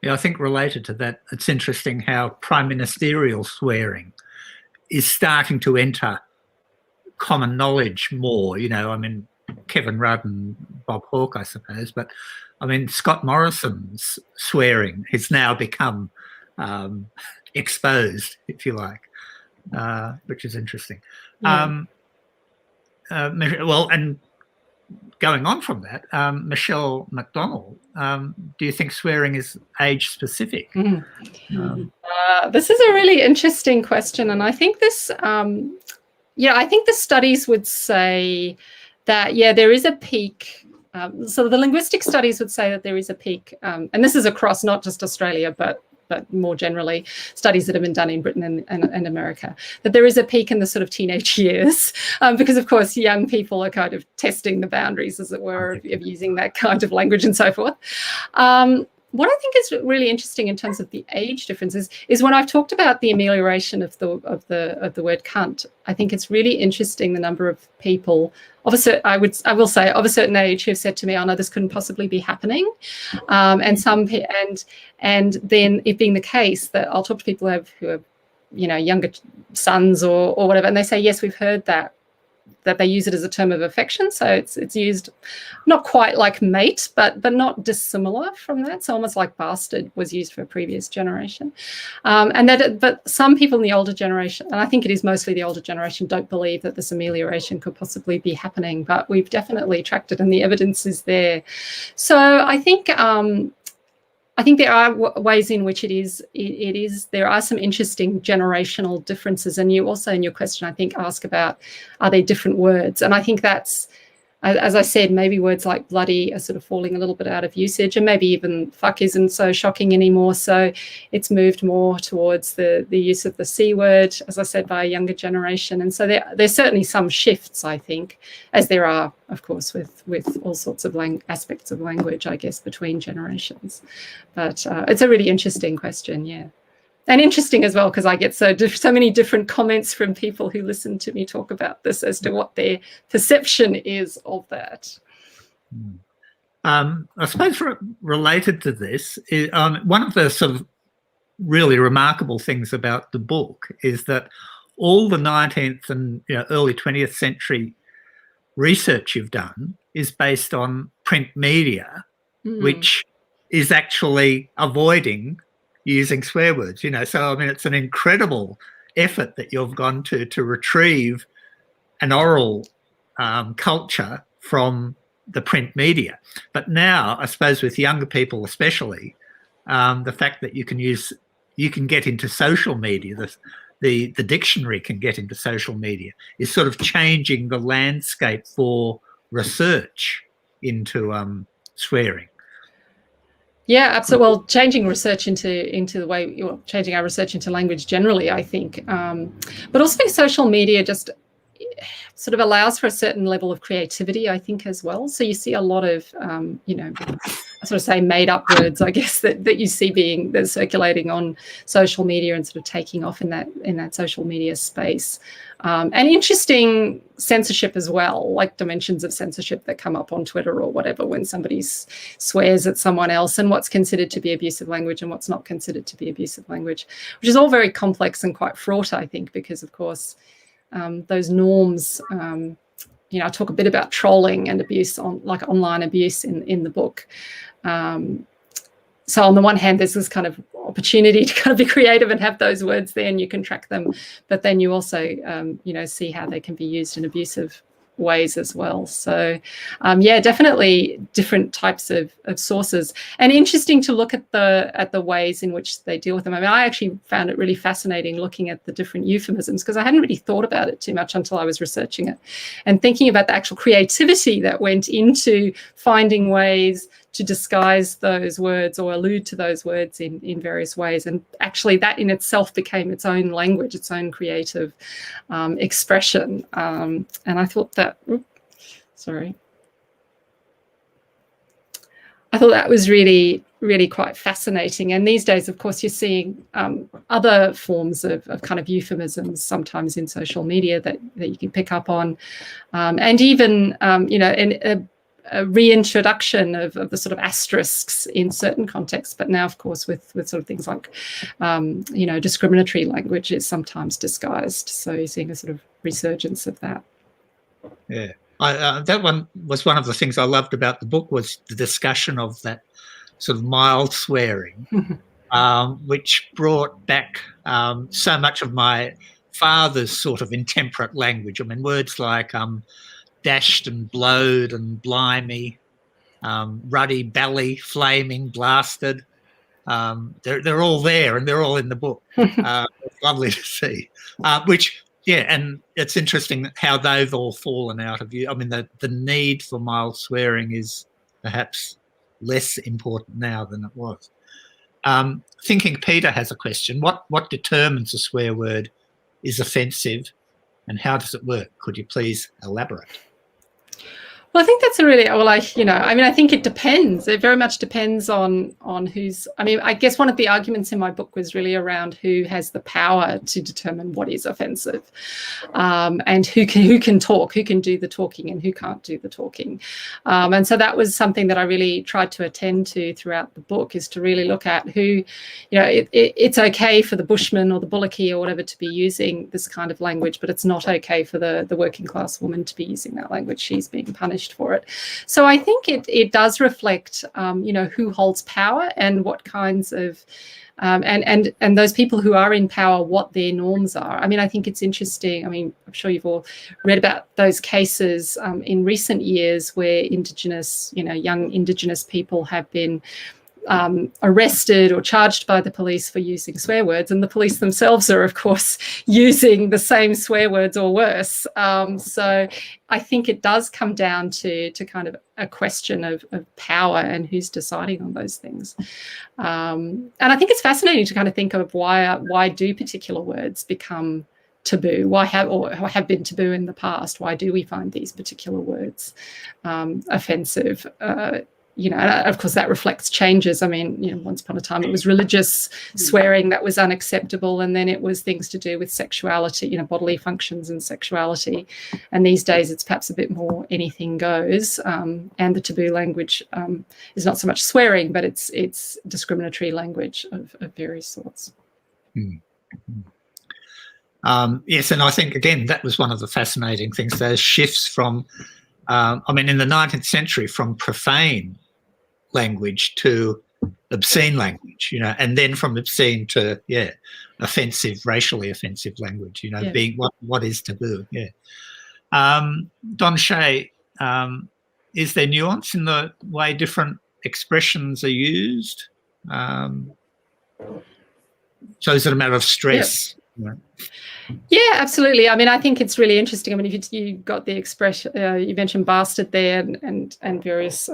Yeah, I think related to that, it's interesting how prime ministerial swearing is starting to enter common knowledge more. You know, I mean, Kevin Rudd and Bob Hawke, I suppose, but I mean, Scott Morrison's swearing has now become exposed, if you like, which is interesting. Yeah. Well, and going on from that, Michelle McDonald, do you think swearing is age-specific? This is a really interesting question, and I think this, I think the studies would say that, yeah, there is a peak. So the linguistic studies would say that there is a peak, and this is across not just Australia, but more generally, studies that have been done in Britain and America, that there is a peak in the sort of teenage years, because of course young people are kind of testing the boundaries, as it were, of using that kind of language and so forth. What I think is really interesting in terms of the age differences is when I've talked about the amelioration of the word cunt. I think it's really interesting the number of people of a certain, I will say, of a certain age who have said to me, "Oh no, this couldn't possibly be happening," and then it being the case that I'll talk to people who have you know, younger sons or whatever, and they say, "Yes, we've heard that they use it as a term of affection." So it's used not quite like mate, but not dissimilar from that. So almost like bastard was used for a previous generation. But some people in the older generation, and I think it is mostly the older generation, don't believe that this amelioration could possibly be happening, but we've definitely tracked it and the evidence is there. So I think there are ways in which it is. There are some interesting generational differences, and you also in your question, I think, ask about, are there different words? And I think that's as I said, maybe words like bloody are sort of falling a little bit out of usage, and maybe even fuck isn't so shocking anymore. So it's moved more towards the use of the C word, as I said, by a younger generation. And so there's certainly some shifts, I think, as there are, of course, with all sorts of aspects of language, I guess, between generations. But it's a really interesting question, yeah. And interesting as well, because I get so many different comments from people who listen to me talk about this as to what their perception is of that. I suppose related to this, one of the sort of really remarkable things about the book is that all the 19th and early 20th century research you've done is based on print media, which is actually avoiding using swear words, So, I mean, it's an incredible effort that you've gone to retrieve an oral culture from the print media. But now, I suppose with younger people especially, the fact that you can get into social media, the dictionary can get into social media, is sort of changing the landscape for research into swearing. Yeah, absolutely. Well, changing research into the way, changing our research into language generally, I think. But also social media just sort of allows for a certain level of creativity, I think, as well. So you see a lot of, I sort of say made up words, I guess, that you see that's circulating on social media and sort of taking off in that social media space. And interesting censorship as well, like dimensions of censorship that come up on Twitter or whatever when somebody swears at someone else, and what's considered to be abusive language and what's not considered to be abusive language, which is all very complex and quite fraught, I think, because, of course, those norms, I talk a bit about trolling and abuse, like online abuse in the book. So on the one hand, there's this kind of opportunity to kind of be creative and have those words there and you can track them. But then you also, see how they can be used in abusive ways as well. So, definitely different types of sources, and interesting to look at the ways in which they deal with them. I mean, I actually found it really fascinating looking at the different euphemisms, because I hadn't really thought about it too much until I was researching it and thinking about the actual creativity that went into finding ways to disguise those words or allude to those words in various ways. And actually that in itself became its own language, its own creative expression. And I thought that, I thought that was really, really quite fascinating. And these days, of course, you're seeing other forms of kind of euphemisms sometimes in social media that you can pick up on. And even, a reintroduction of the sort of asterisks in certain contexts, but now, of course, with sort of things like, discriminatory language is sometimes disguised. So you're seeing a sort of resurgence of that. Yeah, that one was one of the things I loved about the book, was the discussion of that sort of mild swearing, which brought back so much of my father's sort of intemperate language. I mean, words like dashed and blowed and blimey, ruddy, bally, flaming, blasted. They're all there and they're all in the book. It's lovely to see. And it's interesting how they've all fallen out of use. I mean, the need for mild swearing is perhaps less important now than it was. Thinking Peter has a question. What determines a swear word is offensive, and how does it work? Could you please elaborate? Well, I think that's a really, I think it depends. It very much depends on who's, I guess one of the arguments in my book was really around who has the power to determine what is offensive, and who can talk, who can do the talking and who can't do the talking. And so that was something that I really tried to attend to throughout the book, is to really look at who, it's okay for the bushman or the bullockie or whatever to be using this kind of language, but it's not okay for the working class woman to be using that language. She's being punished for it. So I think it does reflect, who holds power and what kinds of, and those people who are in power, what their norms are. I think it's interesting. I'm sure you've all read about those cases in recent years where Indigenous, young Indigenous people have been arrested or charged by the police for using swear words, and the police themselves are, of course, using the same swear words or worse. So I think it does come down to kind of a question of power and who's deciding on those things. And I think it's fascinating to kind of think of why do particular words become taboo? Why have been taboo in the past? Why do we find these particular words offensive? And of course that reflects changes. I mean, once upon a time it was religious swearing that was unacceptable, and then it was things to do with sexuality, bodily functions and sexuality. And these days it's perhaps a bit more anything goes. And the taboo language is not so much swearing, but it's discriminatory language of various sorts. Yes, and I think, again, that was one of the fascinating things, those shifts from, in the 19th century, from profane language to obscene language, and then from obscene to, offensive, racially offensive language, being what is taboo, Don Shay, is there nuance in the way different expressions are used? So is it a matter of stress? Yep. Yeah, absolutely. I mean, I think it's really interesting. I mean, if you got the expression, you mentioned bastard there, and various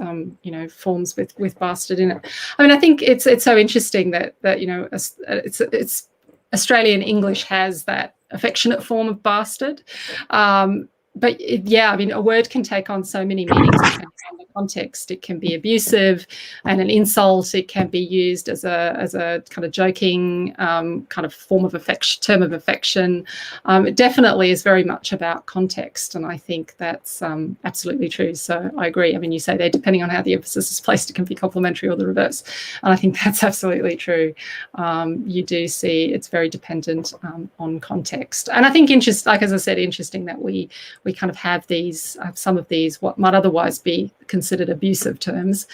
forms with bastard in it. I mean, I think it's so interesting that it's Australian English has that affectionate form of bastard. But a word can take on so many meanings depending on the context. It can be abusive and an insult. It can be used as a kind of joking kind of form of affection, term of affection. It definitely is very much about context, and I think that's absolutely true. So I agree. I mean, you say there, depending on how the emphasis is placed, it can be complimentary or the reverse, and I think that's absolutely true. You do see it's very dependent on context, and I think as I said, interesting that we kind of have these, some of these, what might otherwise be considered abusive terms,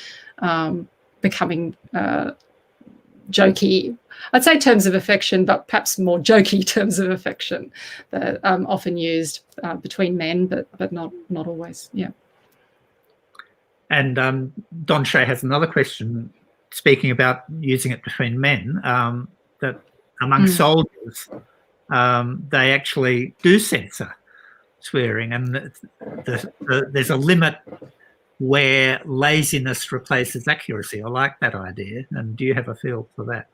becoming jokey. I'd say terms of affection, but perhaps more jokey terms of affection that are often used between men, but not always. Yeah. And Don Shay has another question, speaking about using it between men, that among soldiers, they actually do censor swearing, and there's a limit where laziness replaces accuracy. I like that idea. And do you have a feel for that?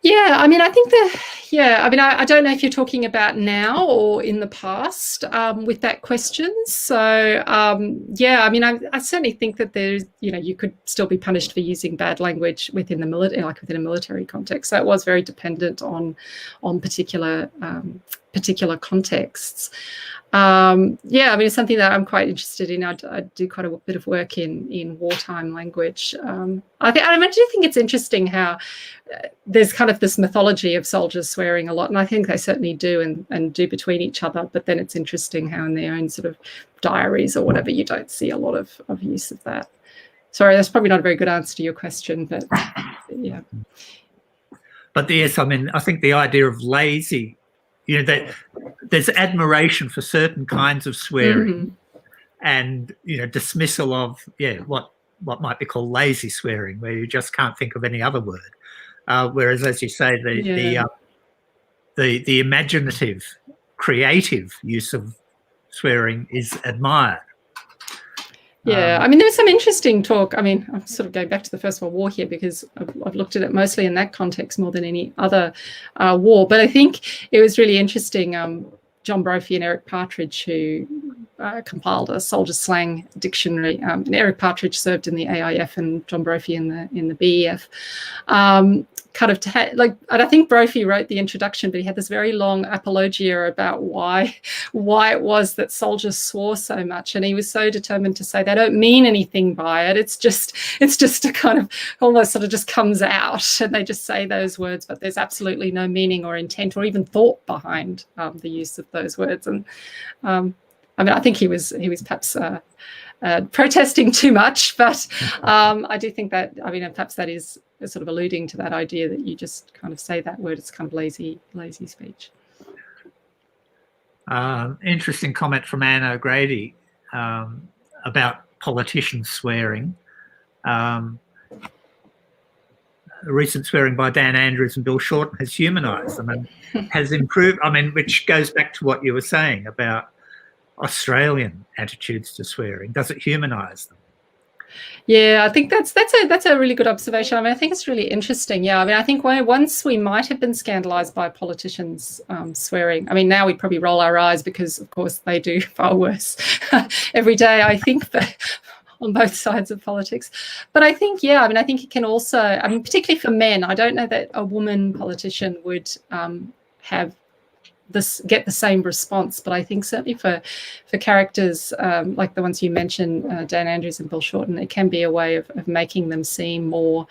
Yeah, I mean, I think I don't know if you're talking about now or in the past with that question. So, I mean, I certainly think that there's, you could still be punished for using bad language within the military, like within a military context. So it was very dependent on particular contexts. I mean, it's something that I'm quite interested in. I do quite a bit of work in wartime language. I do think it's interesting how there's kind of this mythology of soldiers swearing a lot, and I think they certainly do and do between each other. But then it's interesting how in their own sort of diaries or whatever, you don't see a lot of use of that. Sorry, that's probably not a very good answer to your question, but yeah. But yes, I mean, I think the idea of lazy, that there's admiration for certain kinds of swearing, and dismissal of what might be called lazy swearing, where you just can't think of any other word. Whereas, as you say, the imaginative, creative use of swearing is admired. Yeah, I mean, there was some interesting talk. I mean, I'm sort of going back to the First World War here because I've looked at it mostly in that context more than any other war. But I think it was really interesting. John Brophy and Eric Partridge, who compiled a soldier slang dictionary. And Eric Partridge served in the AIF and John Brophy in the BEF. And I think Brophy wrote the introduction, but he had this very long apologia about why it was that soldiers swore so much, and he was so determined to say they don't mean anything by it. It's just a kind of almost sort of just comes out, and they just say those words, but there's absolutely no meaning or intent or even thought behind the use of those words. And I mean, I think he was perhaps protesting too much, but I do think that, I mean, perhaps that is sort of alluding to that idea that you just kind of say that word, it's kind of lazy speech. Interesting comment from Anne O'Grady about politicians swearing. recent swearing by Dan Andrews and Bill Shorten has humanised them and has improved. I mean, which goes back to what you were saying about Australian attitudes to swearing. Does it humanise them? Yeah, I think that's a really good observation. I mean, I think it's really interesting. Yeah, I mean, I think once we might have been scandalised by politicians swearing. I mean, now we probably roll our eyes because, of course, they do far worse every day, I think, but on both sides of politics. But I think, yeah, I mean, I think it can also, I mean, particularly for men, I don't know that a woman politician would get the same response, but I think certainly for characters like the ones you mentioned, Dan Andrews and Bill Shorten, it can be a way of making them seem more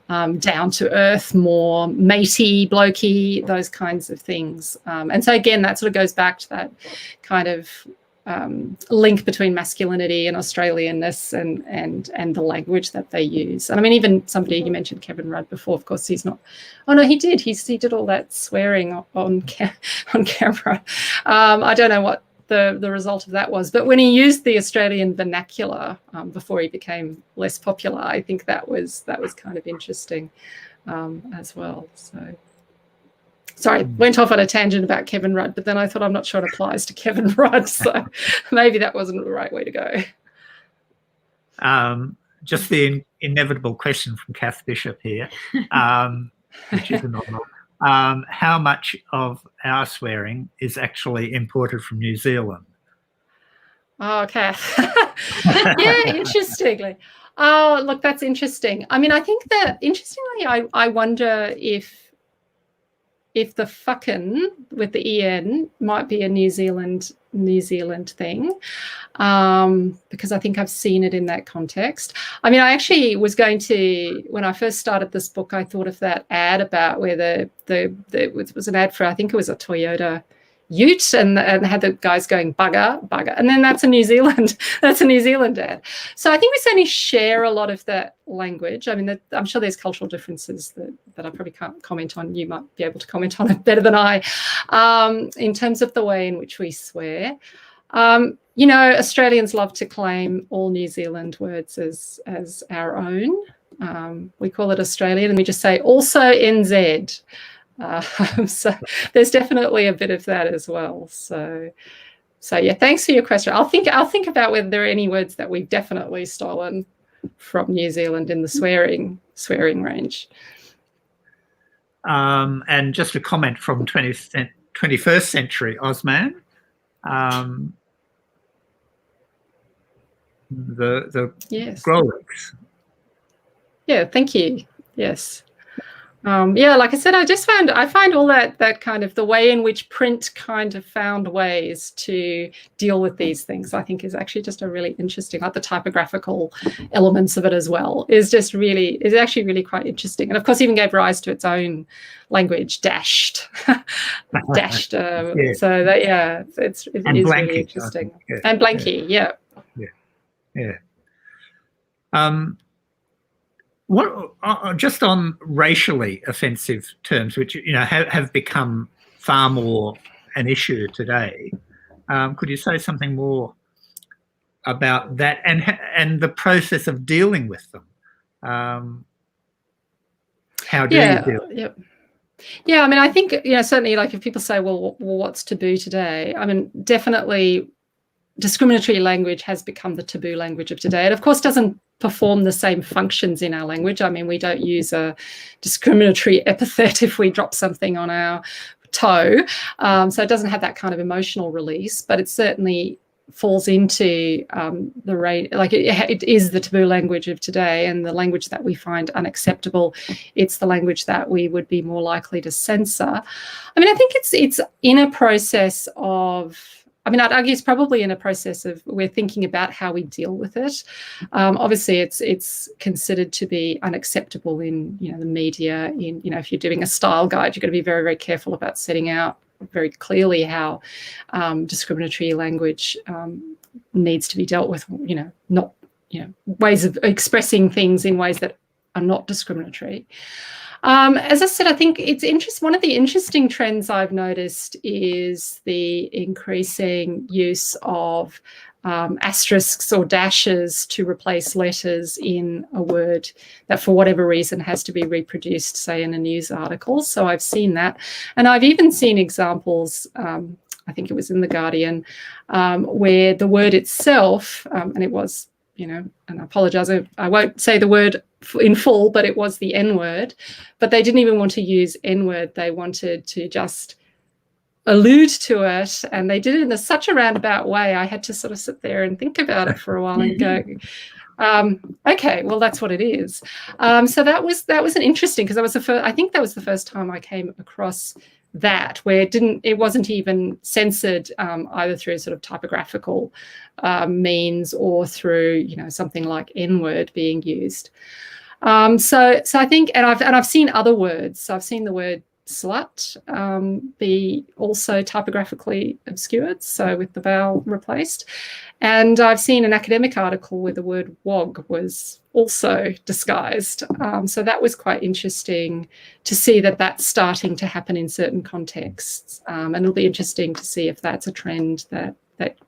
down to earth, more matey, blokey, those kinds of things. And so again, that sort of goes back to that kind of link between masculinity and Australianness and the language that they use. And I mean, even somebody, you mentioned Kevin Rudd before, of course, he's not, oh no, he did. He did all that swearing on camera. I don't know what the result of that was, but when he used the Australian vernacular before he became less popular, I think that was kind of interesting as well. So. Sorry, went off on a tangent about Kevin Rudd, but then I thought I'm not sure it applies to Kevin Rudd, so maybe that wasn't the right way to go. Just the inevitable question from Kath Bishop here, which is normal. How much of our swearing is actually imported from New Zealand? Oh, Kath. Yeah, interestingly. Oh, look, that's interesting. I mean, I think that, interestingly, I wonder if the fucking with the en might be a New Zealand thing, because I think I've seen it in that context. I mean, I actually was going to, when I first started this book, I thought of that ad about where it was an ad for, I think it was a Toyota Ute, and had the guys going bugger, and then that's a New Zealand ad. So I think we certainly share a lot of that language. I mean, I'm sure there's cultural differences that I probably can't comment on. You might be able to comment on it better than I, in terms of the way in which we swear. You know, Australians love to claim all New Zealand words as our own. We call it Australian, and we just say also NZ. So there's definitely a bit of that as well. So yeah, thanks for your question. I'll think about whether there are any words that we've definitely stolen from New Zealand in the swearing range. And just a comment from 21st century Osman. The yes. Grolix. Yeah, thank you. Yes. Yeah, like I said, I find all that kind of the way in which print kind of found ways to deal with these things, I think is actually just a really interesting, like the typographical elements of it as well, is actually really quite interesting. And of course, even gave rise to its own language, dashed. Dashed. Yeah. So that, yeah, it is really interesting. Yeah. And blanky, yeah. What just on racially offensive terms, which have become far more an issue today, could you say something more about that and the process of dealing with them? How do you deal? Yep. Yeah, I mean, I think certainly, like if people say, well, what's taboo today? I mean, definitely, discriminatory language has become the taboo language of today. It, of course, doesn't perform the same functions in our language. I mean, we don't use a discriminatory epithet if we drop something on our toe. So it doesn't have that kind of emotional release, but it certainly falls into it is the taboo language of today, and the language that we find unacceptable. It's the language that we would be more likely to censor. I mean, I think it's in a process of, I'd argue it's probably in a process of we're thinking about how we deal with it. Obviously, it's considered to be unacceptable in the media. If you're doing a style guide, you've got to be very, very careful about setting out very clearly how discriminatory language needs to be dealt with. Not ways of expressing things in ways that are not discriminatory. As I said, I think it's interesting. One of the interesting trends I've noticed is the increasing use of asterisks or dashes to replace letters in a word that for whatever reason has to be reproduced, say in a news article. So I've seen that. And I've even seen examples, I think it was in The Guardian, where the word itself, and it was, and I apologise, I won't say the word in full, but it was the N word, but they didn't even want to use N word. They wanted to just allude to it, and they did it in such a roundabout way. I had to sort of sit there and think about it for a while and go, okay, well, that's what it is. So that was an interesting, because that was I think that was the first time I came across that, where it wasn't even censored either through sort of typographical means or through something like N-word being used. So I think, and I've seen other words. So I've seen the word slut be also typographically obscured, so with the vowel replaced. And I've seen an academic article where the word wog was also disguised. So that was quite interesting to see that that's starting to happen in certain contexts. And it'll be interesting to see if that's a trend that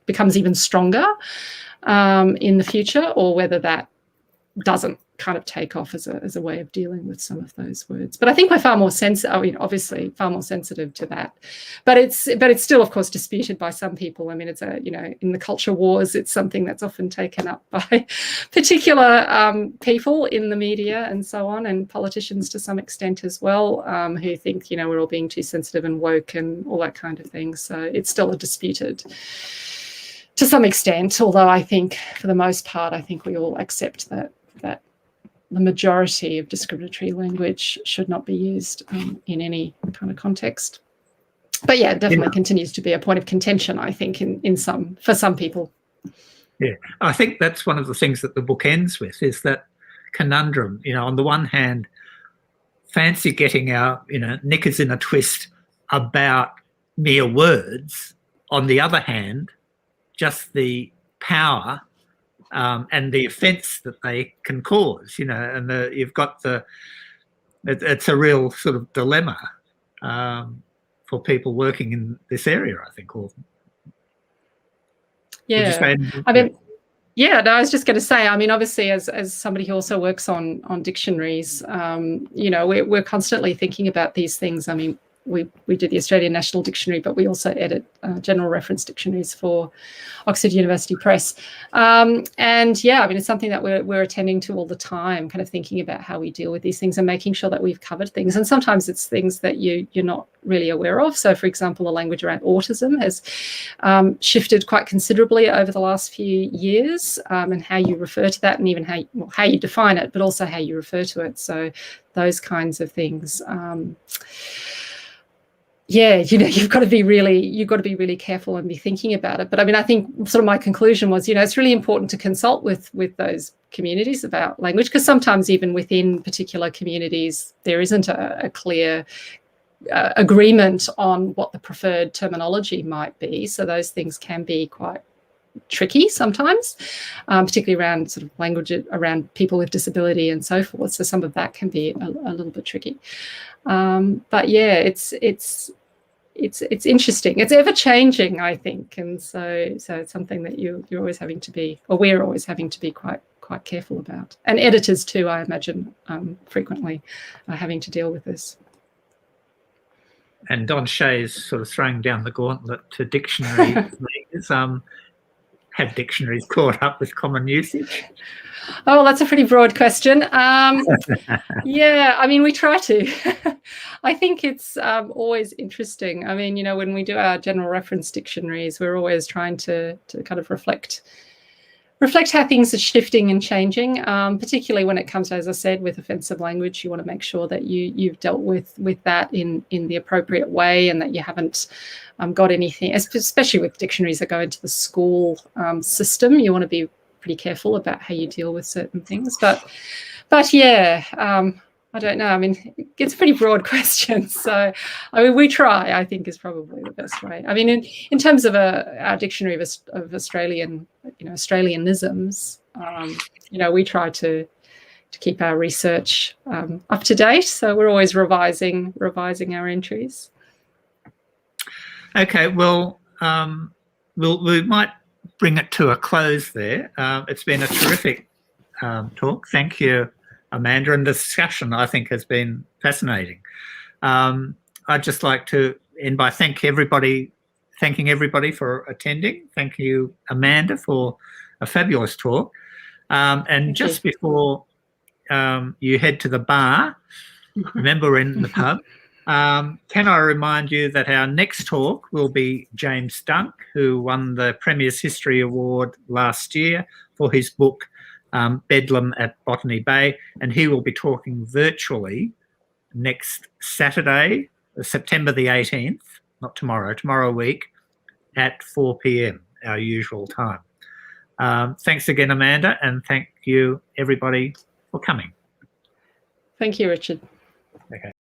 becomes even stronger in the future, or whether that doesn't kind of take off as a way of dealing with some of those words. But I think we're far more obviously far more sensitive to that. But it's still, of course, disputed by some people. I mean, it's in the culture wars, it's something that's often taken up by particular people in the media and so on, and politicians to some extent as well, who think, we're all being too sensitive and woke and all that kind of thing. So it's still a disputed to some extent, although I think for the most part, I think we all accept that the majority of discriminatory language should not be used in any kind of context. But yeah, it definitely continues to be a point of contention, I think, for some people. Yeah, I think that's one of the things that the book ends with, is that conundrum. On the one hand, fancy getting our knickers in a twist about mere words. On the other hand, just the power and the offence that they can cause, and you've got it's a real sort of dilemma for people working in this area, I think. Yeah, I was just going to say, obviously, as somebody who also works on dictionaries, we're constantly thinking about these things. We do the Australian National Dictionary, but we also edit general reference dictionaries for Oxford University Press. It's something that we're attending to all the time, kind of thinking about how we deal with these things and making sure that we've covered things. And sometimes it's things that you're not really aware of. So, for example, the language around autism has shifted quite considerably over the last few years, and how you refer to that, and even how you define it, but also how you refer to it. So those kinds of things. You've got to be really careful and be thinking about it. But I think sort of my conclusion was, it's really important to consult with those communities about language, because sometimes even within particular communities, there isn't a clear agreement on what the preferred terminology might be. So those things can be quite tricky sometimes, particularly around sort of language around people with disability and so forth. So some of that can be a little bit tricky. But yeah, it's interesting. It's ever changing, I think, and so it's something that you're always having to be, or we're always having to be quite careful about. And editors too, I imagine, frequently are having to deal with this. And Don Shea's sort of throwing down the gauntlet to dictionary readers. Have dictionaries caught up with common usage? Oh, that's a pretty broad question. We try to. I think it's always interesting. When we do our general reference dictionaries, we're always trying to kind of reflect how things are shifting and changing, particularly when it comes, as I said, with offensive language. You want to make sure that you've dealt with that in the appropriate way, and that you haven't got anything, especially with dictionaries that go into the school system. You want to be pretty careful about how you deal with certain things. But yeah, I don't know. It's a pretty broad question. So, we try, I think, is probably the best way. In terms of our dictionary of Australian, Australianisms, we try to keep our research up to date. So we're always revising our entries. Okay, well, we might bring it to a close there. It's been a terrific talk. Thank you, Amanda, and the discussion I think has been fascinating. I'd just like to end by thanking everybody for attending. Thank you, Amanda, for a fabulous talk. And just before you head to the bar, remember we're in the pub, can I remind you that our next talk will be James Dunk, who won the Premier's History Award last year for his book Bedlam at Botany Bay, and he will be talking virtually next Saturday, September the 18th, not tomorrow, tomorrow week, at 4 p.m, our usual time. Thanks again, Amanda, and thank you, everybody, for coming. Thank you, Richard. Okay.